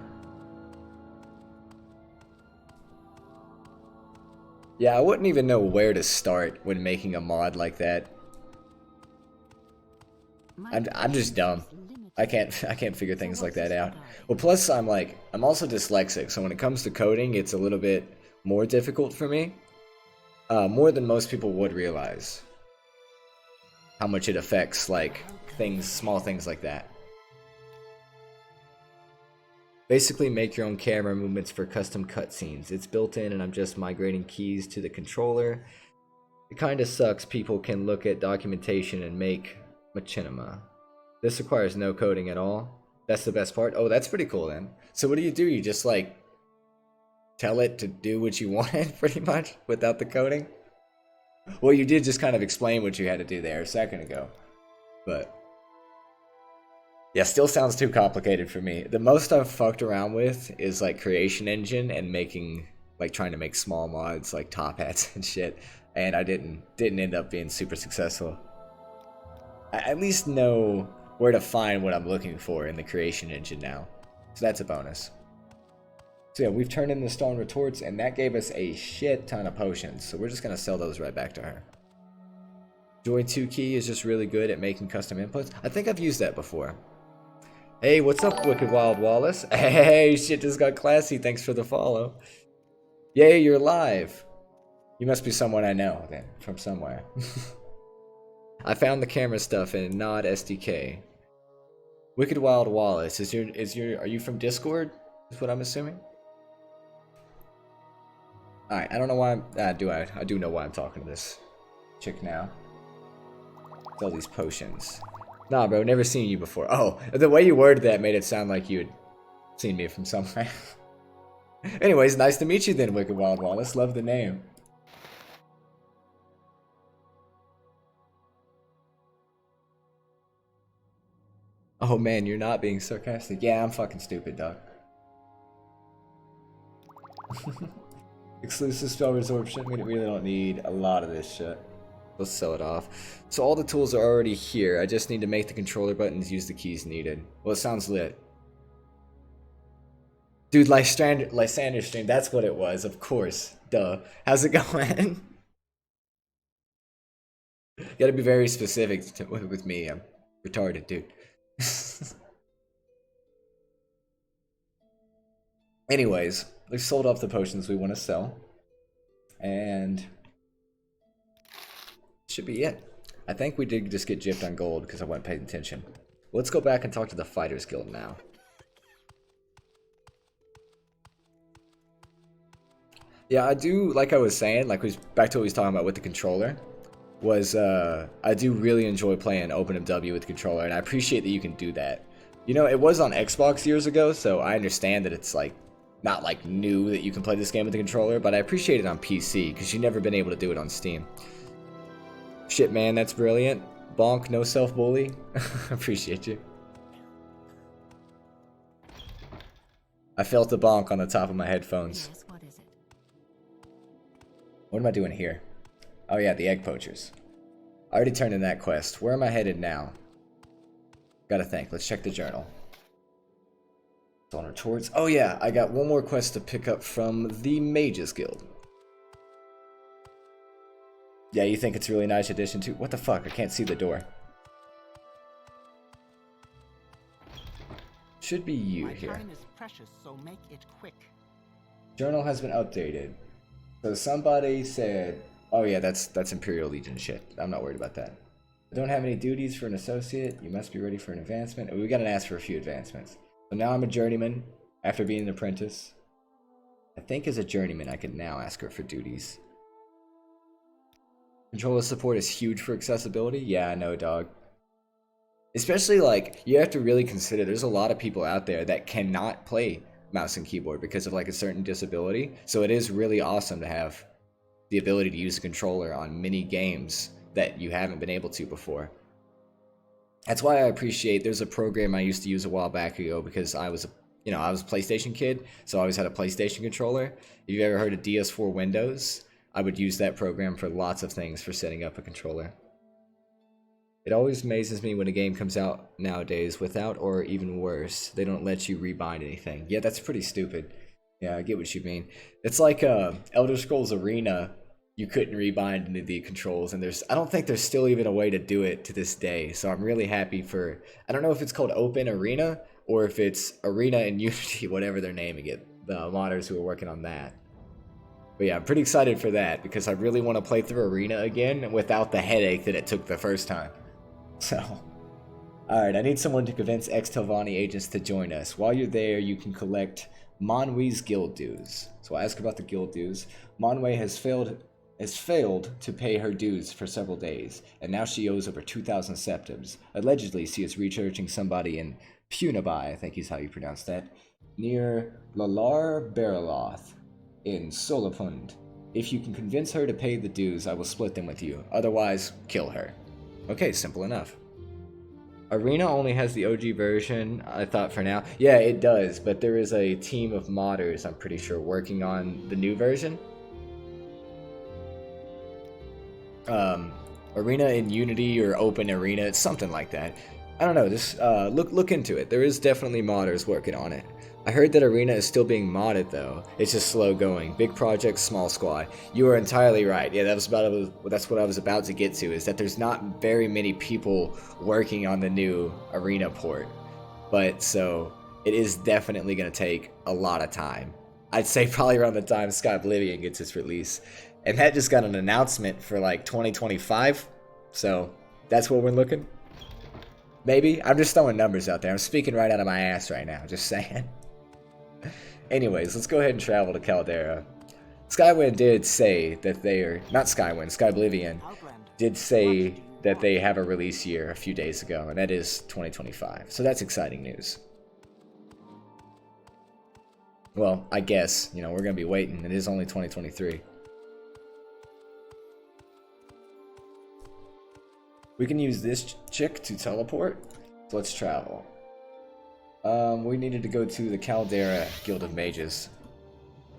Yeah, I wouldn't even know where to start when making a mod like that. I'm just dumb. I can't figure things like that out. Well, plus I'm also dyslexic, so when it comes to coding, it's a little bit more difficult for me. More than most people would realize. How much it affects like small things like that. Basically make your own camera movements for custom cutscenes. It's built in and I'm just migrating keys to the controller. It kinda sucks people can look at documentation and make machinima. This requires no coding at all. That's the best part. Oh, that's pretty cool then. So what do? You just like tell it to do what you wanted pretty much without the coding? Well, you did just kind of explain what you had to do there a second ago. But yeah, still sounds too complicated for me. The most I've fucked around with is like Creation Engine and making trying to make small mods like top hats and shit. And I didn't end up being super successful. I at least know where to find what I'm looking for in the Creation Engine now. So that's a bonus. So yeah, we've turned in the stone retorts and that gave us a shit ton of potions. So we're just gonna sell those right back to her. Joy 2 key is just really good at making custom inputs. I think I've used that before. Hey, what's up, Wicked Wild Wallace? Hey, shit just got classy. Thanks for the follow. Yay, you're live. You must be someone I know then, from somewhere. I found the camera stuff in Nod SDK. Wicked Wild Wallace, are you from Discord? Is what I'm assuming. All right, I don't know why I do know why I'm talking to this chick now. All these potions. Nah, bro, never seen you before. Oh, the way you worded that made it sound like you had seen me from somewhere. Anyways, nice to meet you then, Wicked Wild Wallace. Love the name. Oh man, you're not being sarcastic. Yeah, I'm fucking stupid, dog. Exclusive spell resorption. We really don't need a lot of this shit. Let's sell it off. So all the tools are already here. I just need to make the controller buttons use the keys needed. Well, it sounds lit. Dude, Lysander stream, that's what it was, of course. Duh. How's it going? You gotta be very specific with me. I'm retarded, dude. Anyways, we've sold off the potions we want to sell. And should be it. I think we did just get gypped on gold because I wasn't paying attention. Let's go back and talk to the Fighters Guild now. Yeah, I do, like I was saying, back to what we was talking about with the controller, was I do really enjoy playing OpenMW with the controller, and I appreciate that you can do that. You know, it was on Xbox years ago, so I understand that it's not new that you can play this game with the controller, but I appreciate it on PC because you've never been able to do it on Steam. Shit, man, that's brilliant. Bonk, no self-bully. Appreciate you. I felt the bonk on the top of my headphones. Yes, what is it? What am I doing here? Oh yeah, the egg poachers. I already turned in that quest. Where am I headed now? Gotta think. Let's check the journal. It's on our towards. Oh yeah, I got one more quest to pick up from the Mages Guild. Yeah, you think it's a really nice addition to... What the fuck? I can't see the door. Should be you here. My time is precious, so make it quick. Journal has been updated. So somebody said... Oh yeah, that's Imperial Legion shit. I'm not worried about that. I don't have any duties for an associate. You must be ready for an advancement. Oh, we gotta ask for a few advancements. So now I'm a journeyman after being an apprentice. I think as a journeyman I can now ask her for duties. Controller support is huge for accessibility. Yeah, I know, dog. Especially you have to really consider there's a lot of people out there that cannot play mouse and keyboard because of a certain disability. So it is really awesome to have the ability to use a controller on many games that you haven't been able to before. That's why I appreciate there's a program I used to use a while back ago because I was you know, I was a PlayStation kid, so I always had a PlayStation controller. If you've ever heard of DS4 Windows, I would use that program for lots of things for setting up a controller. It always amazes me when a game comes out nowadays without, or even worse, they don't let you rebind anything. Yeah, that's pretty stupid. Yeah, I get what you mean. It's like Elder Scrolls Arena, you couldn't rebind into the controls, and I don't think there's still even a way to do it to this day. So I'm really happy for, I don't know if it's called Open Arena or if it's Arena and Unity, whatever they're naming it, the modders who are working on that. But yeah, I'm pretty excited for that because I really want to play through Arena again without the headache that it took the first time. So, alright, I need someone to convince ex-Telvanni agents to join us. While you're there, you can collect Monwe's guild dues. So I ask about the guild dues. Monwe has failed to pay her dues for several days, and now she owes over 2,000 septims. Allegedly, she is researching somebody in Punabai, I think is how you pronounce that, near Lalar Bariloth in Solapund. If you can convince her to pay the dues, I will split them with you. Otherwise, kill her. Okay, simple enough. Arena only has the OG version, I thought for now. Yeah, it does, but there is a team of modders, I'm pretty sure, working on the new version. Arena in Unity or Open Arena, it's something like that. I don't know, just look into it. There is definitely modders working on it. I heard that Arena is still being modded though. It's just slow going. Big project, small squad. You are entirely right. Yeah, that's what I was about to get to, is that there's not very many people working on the new Arena port. But so it is definitely going to take a lot of time. I'd say probably around the time Sky Oblivion gets its release. And that just got an announcement for like 2025. So that's where we're looking. Maybe. I'm just throwing numbers out there. I'm speaking right out of my ass right now. Just saying. Anyways, let's go ahead and travel to Caldera. Skywind did say that they are... Not Skywind, Sky Oblivion did say that they have a release year a few days ago, and that is 2025. So that's exciting news. Well, I guess, you know, we're going to be waiting. It is only 2023. We can use this chick to teleport. So let's travel. We needed to go to the Caldera Guild of Mages.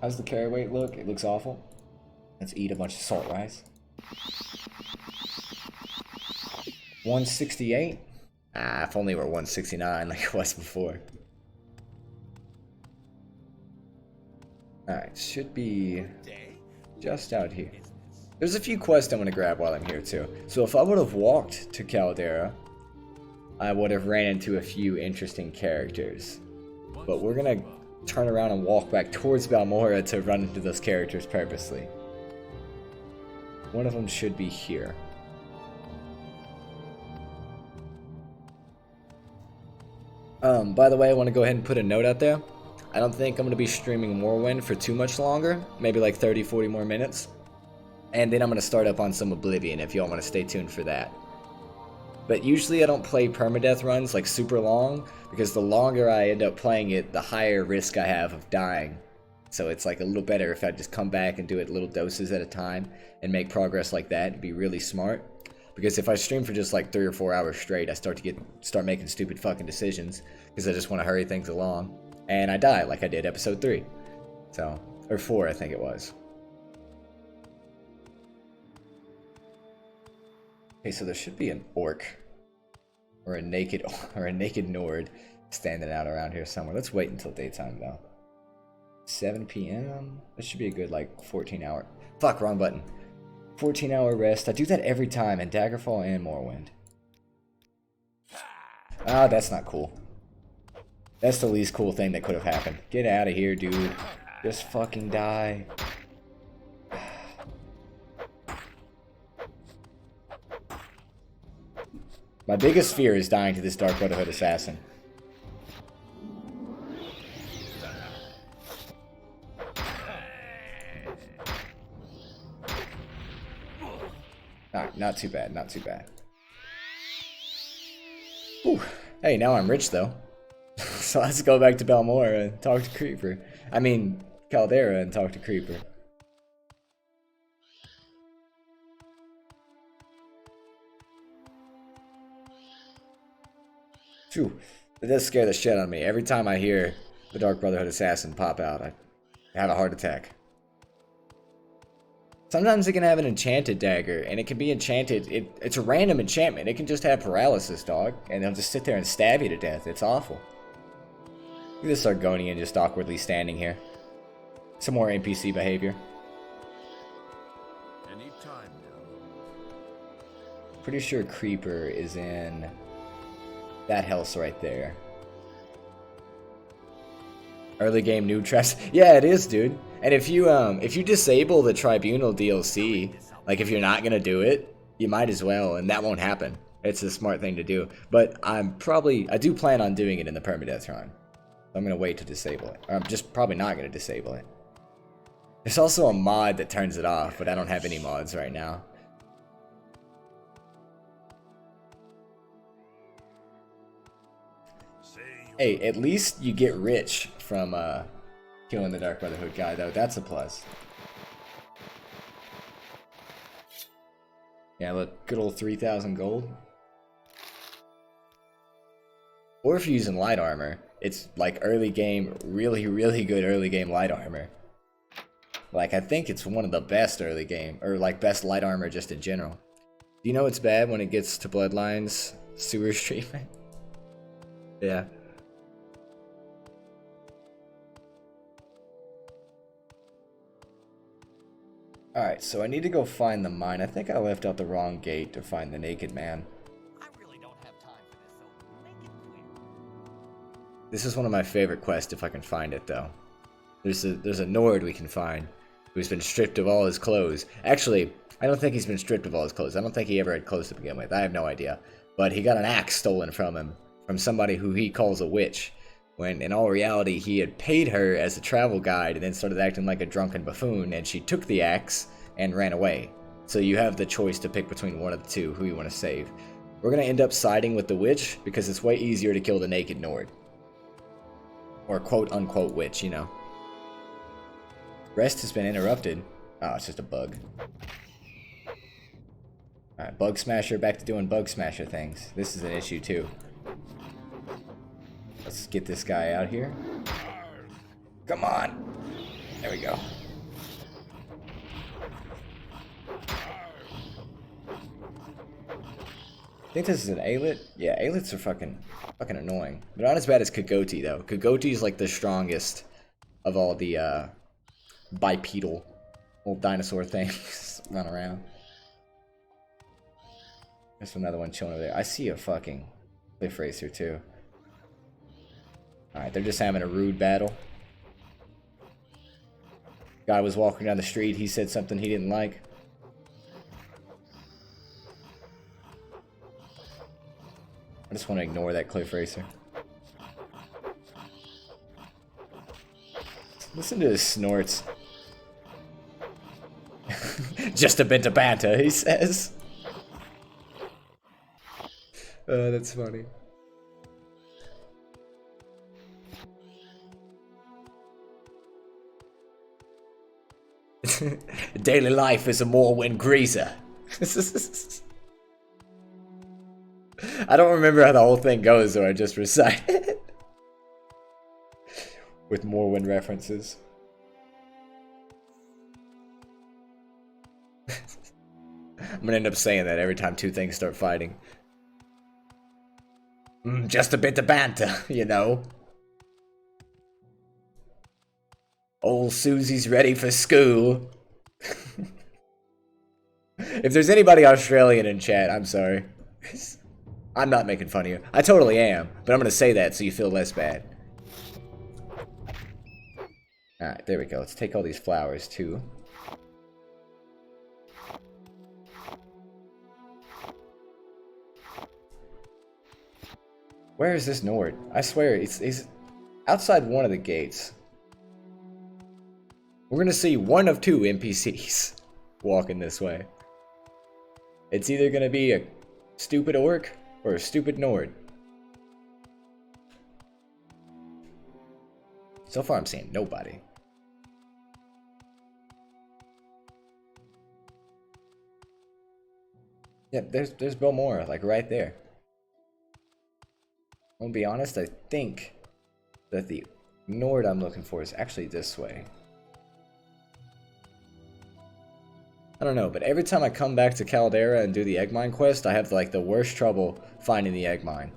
How's the carry weight look? It looks awful. Let's eat a bunch of salt rice. 168? Ah, if only we're 169 like it was before. Alright, should be just out here. There's a few quests I'm going to grab while I'm here too. So if I would have walked to Caldera, I would have ran into a few interesting characters. But we're going to turn around and walk back towards Balmora to run into those characters purposely. One of them should be here. By the way, I want to go ahead and put a note out there. I don't think I'm going to be streaming Morrowind for too much longer. Maybe like 30-40 more minutes. And then I'm going to start up on some Oblivion if y'all want to stay tuned for that. But usually I don't play permadeath runs like super long, because the longer I end up playing it, the higher risk I have of dying. So it's like a little better if I just come back and do it little doses at a time and make progress like that and be really smart. Because if I stream for just like 3 or 4 hours straight, I start making stupid fucking decisions because I just want to hurry things along. And I die like I did episode 3. So, or 4 I think it was. Okay, so there should be an orc or a naked Nord standing out around here somewhere. Let's wait until daytime though. 7 p.m. That should be a good like 14-hour. Fuck, wrong button. 14-hour rest. I do that every time in Daggerfall and Morrowind. Ah, that's not cool. That's the least cool thing that could have happened. Get out of here, dude. Just fucking die. My biggest fear is dying to this Dark Brotherhood assassin. Not too bad, not too bad. Whew. Hey, now I'm rich though. So let's go back to Balmora and talk to Creeper. I mean, Caldera and talk to Creeper. Phew. It does scare the shit out of me. Every time I hear the Dark Brotherhood assassin pop out, I have a heart attack. Sometimes it can have an enchanted dagger, and it can be enchanted. It's a random enchantment. It can just have paralysis, dog, and they'll just sit there and stab you to death. It's awful. Look at this Argonian just awkwardly standing here. Some more NPC behavior. Anytime now. Pretty sure Creeper is in that house right there. Early game noob traps. Yeah, it is, dude. And if you disable the Tribunal DLC, like if you're not gonna do it, you might as well, and that won't happen. It's a smart thing to do. But I do plan on doing it in the Permadeath run. I'm gonna wait to disable it. Or I'm just probably not gonna disable it. There's also a mod that turns it off, but I don't have any mods right now. Hey, at least you get rich from killing the Dark Brotherhood guy, though. That's a plus. Yeah, look, good old 3,000 gold. Or if you're using light armor, it's like early game, really, really good early game light armor. Like, I think it's one of the best early game, or like best light armor just in general. Do you know it's bad when it gets to Bloodlines sewers treatment? Yeah. Alright, so I need to go find the mine. I think I left out the wrong gate to find the naked man. I really don't have time for this, so make it quick. This is one of my favorite quests if I can find it, though. There's a Nord we can find who's been stripped of all his clothes. Actually, I don't think he's been stripped of all his clothes. I don't think he ever had clothes to begin with. I have no idea. But he got an axe stolen from him, from somebody who he calls a witch, when in all reality he had paid her as a travel guide and then started acting like a drunken buffoon, and she took the axe and ran away. So you have the choice to pick between one of the two who you want to save. We're going to end up siding with the witch because it's way easier to kill the naked Nord. Or quote unquote witch, you know. Rest has been interrupted. Oh, it's just a bug. Alright, Bug Smasher back to doing Bug Smasher things. This is an issue too. Let's get this guy out here. Come on! There we go. I think this is an Alit. Yeah, Alits are fucking annoying. But not as bad as Kagoti, though. Kagoti is like the strongest of all the bipedal old dinosaur things run around. There's another one chilling over there. I see a fucking cliff racer, too. Alright, they're just having a rude battle. Guy was walking down the street. He said something he didn't like. I just want to ignore that cliff racer. Listen to his snorts. Just a bit of banter, he says. Oh, that's funny. Daily life is a Morrowind greaser. I don't remember how the whole thing goes, so I just recite it. With Morrowind references. I'm gonna end up saying that every time two things start fighting. Just a bit of banter, you know. Old Susie's ready for school. If there's anybody Australian in chat, I'm sorry. I'm not making fun of you. I totally am, but I'm gonna say that so you feel less bad. Alright, there we go. Let's take all these flowers, too. Where is this Nord? I swear, he's outside one of the gates. We're gonna see one of two NPCs walking this way. It's either gonna be a stupid orc or a stupid Nord. So far I'm seeing nobody. Yeah, there's Belmora, like right there. I'm gonna be honest, I think that the Nord I'm looking for is actually this way. I don't know, but every time I come back to Caldera and do the egg mine quest, I have like the worst trouble finding the egg mine.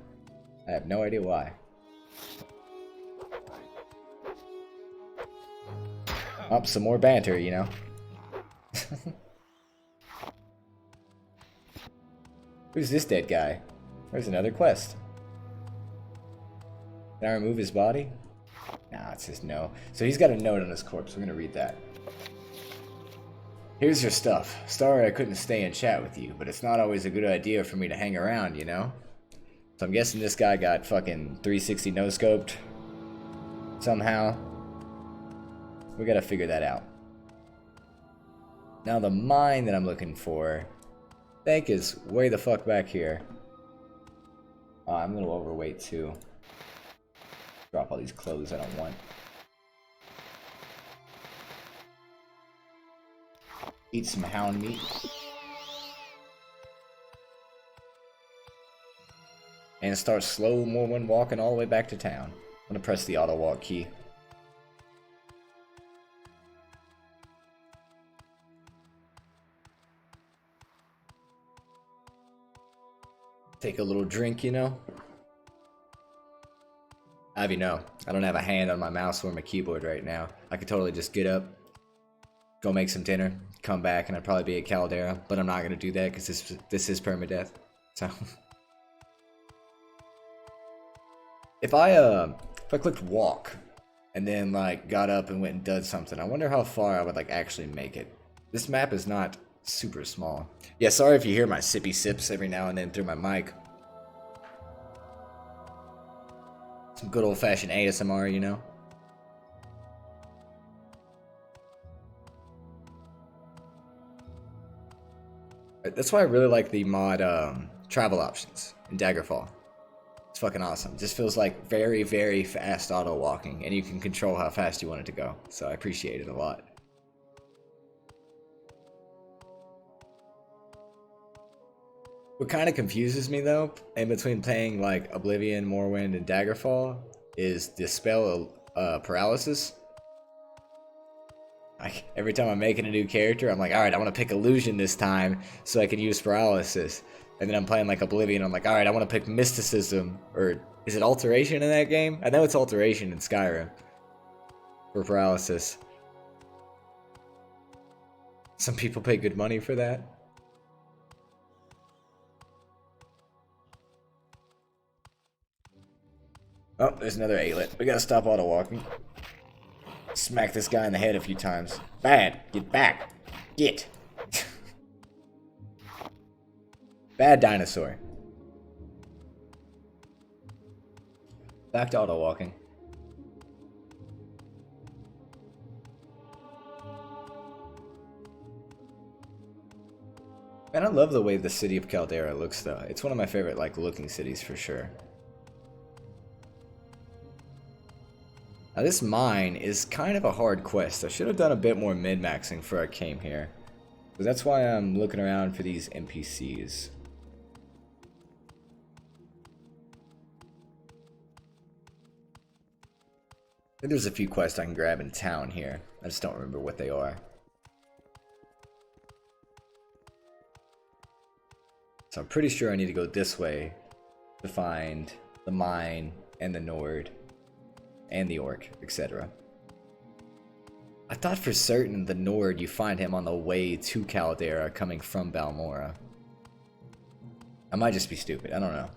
I have no idea why. Oh, some more banter, you know. Who's this dead guy? There's another quest. Can I remove his body? Nah, it says no. So he's got a note on his corpse. We're gonna read that. Here's your stuff. Sorry I couldn't stay and chat with you, but it's not always a good idea for me to hang around, you know? So I'm guessing this guy got fucking 360 no-scoped somehow. We gotta figure that out. Now the mine that I'm looking for, I think is way the fuck back here. Oh, I'm a little overweight too. Drop all these clothes I don't want. Eat some hound meat. And start slow moving, walking all the way back to town. I'm gonna press the auto walk key. Take a little drink, you know? Ivy, no. I don't have a hand on my mouse or my keyboard right now. I could totally just get up, go make some dinner, come back, and I'd probably be at Caldera, but I'm not gonna do that because this is permadeath. So if I clicked walk and then like got up and went and did something, I wonder how far I would like actually make it. This map is not super small. Yeah, sorry if you hear my sippy sips every now and then through my mic. Some good old-fashioned ASMR, you know? That's why I really like the mod travel options in Daggerfall. It's fucking awesome. It just feels like very, very fast auto walking, and you can control how fast you want it to go. So I appreciate it a lot. What kind of confuses me though, in between playing like Oblivion, Morrowind, and Daggerfall, is the spell paralysis. Like every time I'm making a new character, I'm like, all right, I want to pick illusion this time so I can use paralysis. And then I'm playing like Oblivion, I'm like, all right, I want to pick mysticism, or is it alteration in that game? I know it's alteration in Skyrim for paralysis. Some people pay good money for that. Oh, there's another Alet. We gotta stop auto walking. Smack this guy in the head a few times. Bad. Get back. Get. Bad dinosaur. Back to auto walking. Man, I love the way the city of Caldera looks though. It's one of my favorite like looking cities for sure. Now this mine is kind of a hard quest. I should have done a bit more min-maxing before I came here. So that's why I'm looking around for these NPCs. I think there's a few quests I can grab in town here. I just don't remember what they are. So I'm pretty sure I need to go this way to find the mine and the Nord. And the orc, etc. I thought for certain the Nord you find him on the way to Caldera coming from Balmora. I might just be stupid, I don't know.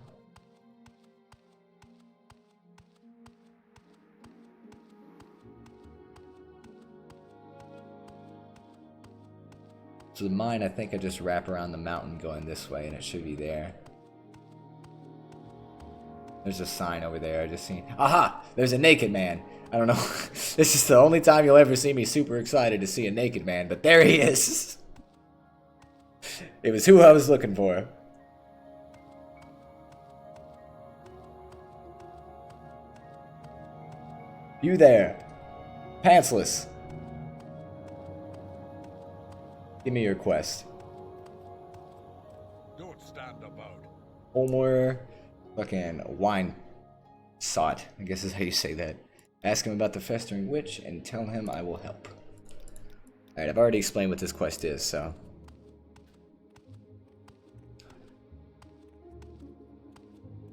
So the mine, I think I just wrap around the mountain going this way and it should be there. There's a sign over there, I just seen. Aha! There's a naked man. I don't know. This is the only time you'll ever see me super excited to see a naked man, but there he is. It was who I was looking for. You there. Pantsless. Give me your quest. Don't stand about. Homer. Fucking wine sot, I guess is how you say that. Ask him about the festering witch and tell him I will help. Alright, I've already explained what this quest is, so.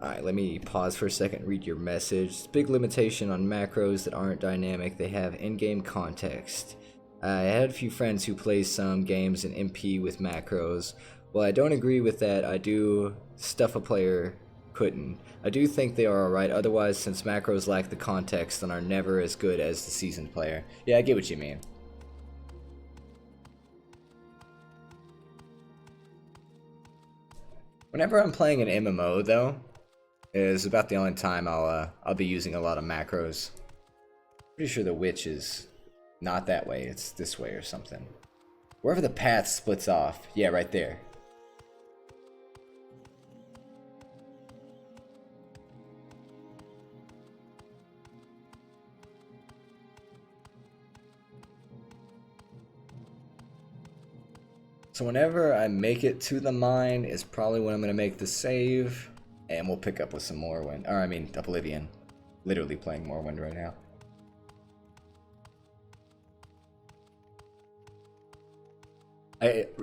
Alright, let me pause for a second, read your message. Big limitation on macros that aren't dynamic, they have in-game context. I had a few friends who play some games in MP with macros. While I don't agree with that, I do stuff a player couldn't. I do think they are alright otherwise, since macros lack the context and are never as good as the seasoned player. Yeah, I get what you mean. Whenever I'm playing an MMO though, is about the only time I'll be using a lot of macros. Pretty sure the witch is not that way, it's this way or something. Wherever the path splits off. Yeah, right there. So whenever I make it to the mine is probably when I'm going to make the save. And we'll pick up with some Morrowind. Or I mean, Oblivion. Literally playing Morrowind right now.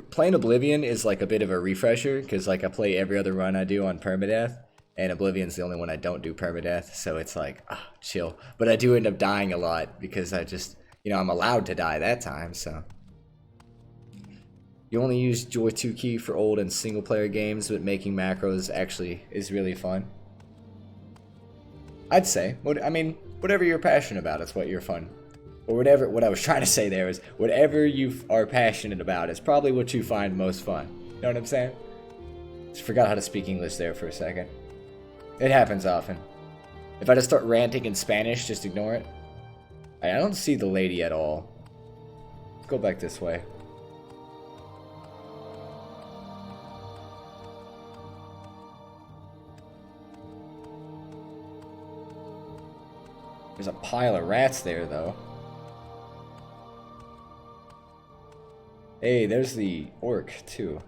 Playing Oblivion is like a bit of a refresher. Because like I play every other run I do on Permadeath. And Oblivion's the only one I don't do Permadeath. So it's like, chill. But I do end up dying a lot. Because I just, I'm allowed to die that time, so. You only use Joy 2 key for old and single player games, but making macros actually is really fun. I'd say, I mean, whatever you're passionate about is what you're fun. Or whatever, what I was trying to say there is, whatever you are passionate about is probably what you find most fun. You know what I'm saying? Just forgot how to speak English there for a second. It happens often. If I just start ranting in Spanish, just ignore it. I don't see the lady at all. Let's go back this way. There's a pile of rats there, though. Hey, there's the orc too.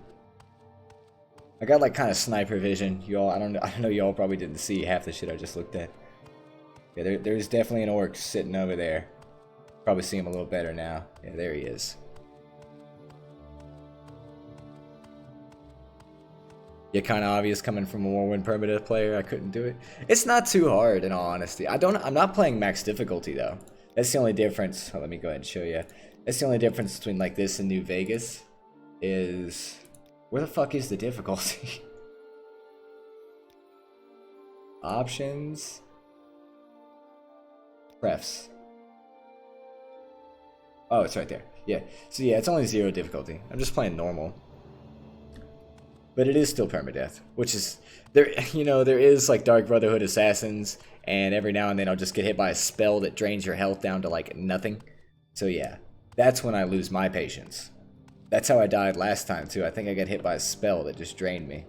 I got like kind of sniper vision. Y'all, I don't know. Y'all probably didn't see half the shit I just looked at. Yeah, there's definitely an orc sitting over there. Probably see him a little better now. Yeah, there he is. Yeah, kind of obvious coming from a Morrowind Permadeath player. I couldn't do it. It's not too hard, in all honesty. I'm not playing max difficulty though. That's the only difference. Oh, let me go ahead and show you. That's the only difference between like this and New Vegas. Is where the fuck is the difficulty? Options. Prefs. Oh, it's right there. Yeah. So yeah, it's only 0 difficulty. I'm just playing normal. But it is still permadeath, which is there. There is like Dark Brotherhood assassins, and every now and then I'll just get hit by a spell that drains your health down to like nothing. So yeah, that's when I lose my patience. That's how I died last time too. I think I got hit by a spell that just drained me.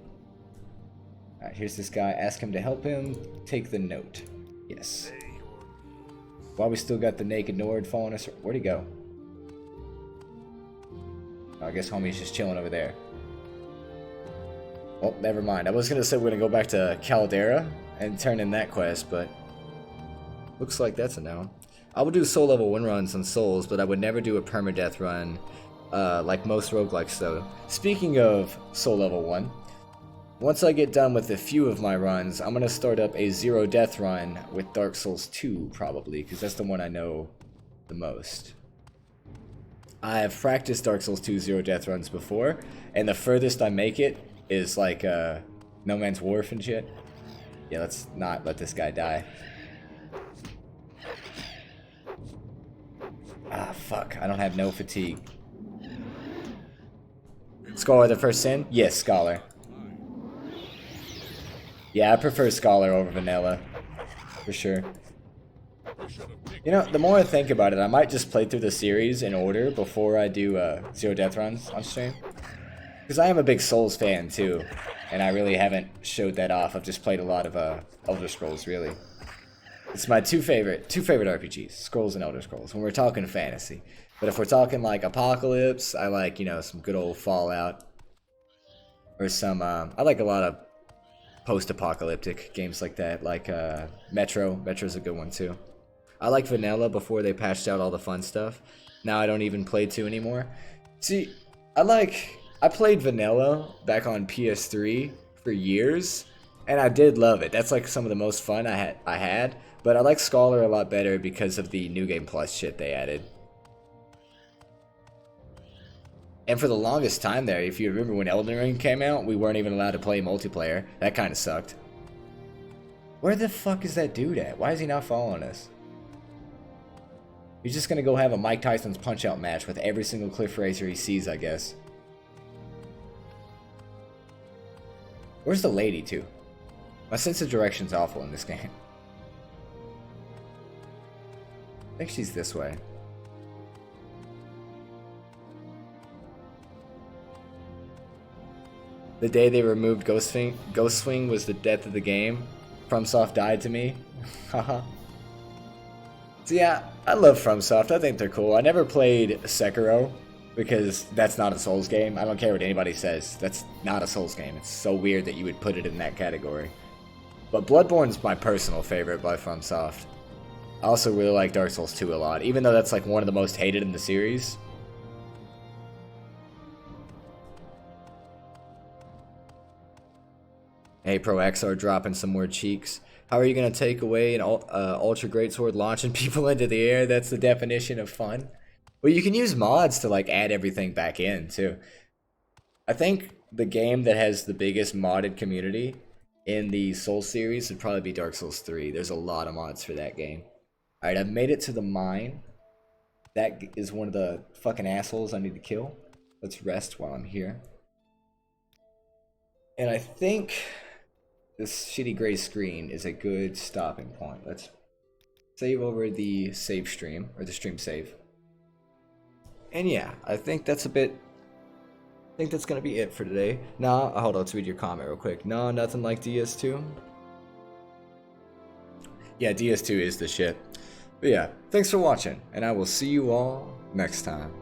All right, here's this guy. Ask him to help him. Take the note. Yes. While we still got the naked Nord following us. Where'd he go? Oh, I guess homie's just chilling over there. Well, never mind. I was gonna say we're gonna go back to Caldera and turn in that quest, but looks like that's a no. I will do soul level 1 runs on souls, but I would never do a permadeath run like most roguelikes though. Speaking of soul level 1, once I get done with a few of my runs, I'm gonna start up a 0 death run with Dark Souls 2 probably, because that's the one I know the most. I have practiced Dark Souls 2 0 death runs before, and the furthest I make it is like No Man's Wharf and shit. Yeah, let's not let this guy die. Ah, fuck. I don't have no fatigue. Scholar the first sin? Yes, Scholar. Yeah, I prefer Scholar over Vanilla. For sure. The more I think about it, I might just play through the series in order before I do 0 death runs on stream. Because I am a big Souls fan too, and I really haven't showed that off. I've just played a lot of Elder Scrolls, really. It's my two favorite RPGs, Scrolls and Elder Scrolls, when we're talking fantasy. But if we're talking like Apocalypse, I like, some good old Fallout. Or some, I like a lot of post-apocalyptic games like that, like Metro. Metro's a good one too. I like vanilla before they patched out all the fun stuff. Now I don't even play 2 anymore. See, I played vanilla back on PS3 for years, and I did love it. That's like some of the most fun I had. But I like Scholar a lot better because of the New Game Plus shit they added. And for the longest time there, if you remember when Elden Ring came out, we weren't even allowed to play multiplayer. That kind of sucked. Where the fuck is that dude at? Why is he not following us? He's just gonna go have a Mike Tyson's Punch-Out match with every single cliff racer he sees, I guess. Where's the lady, too? My sense of direction's awful in this game. I think she's this way. The day they removed Ghost Swing was the death of the game. FromSoft died to me. Haha. So yeah, I love FromSoft. I think they're cool. I never played Sekiro because that's not a Souls game. I don't care what anybody says. That's not a Souls game. It's so weird that you would put it in that category. But Bloodborne's my personal favorite by FromSoft. I also really like Dark Souls 2 a lot, even though that's like one of the most hated in the series. Hey, Pro XR dropping some more cheeks. How are you going to take away an Ultra Greatsword launching people into the air? That's the definition of fun. Well, you can use mods to like add everything back in too. I think the game that has the biggest modded community in the Souls series would probably be Dark Souls 3. There's a lot of mods for that game. Alright, I've made it to the mine. That is one of the fucking assholes I need to kill. Let's rest while I'm here. And I think this shitty gray screen is a good stopping point. Let's save over the save stream, or the stream save. And yeah, I think that's gonna be it for today. Nah, hold on, let's read your comment real quick. No, nothing like DS2. Yeah, DS2 is the shit. But yeah, thanks for watching, and I will see you all next time.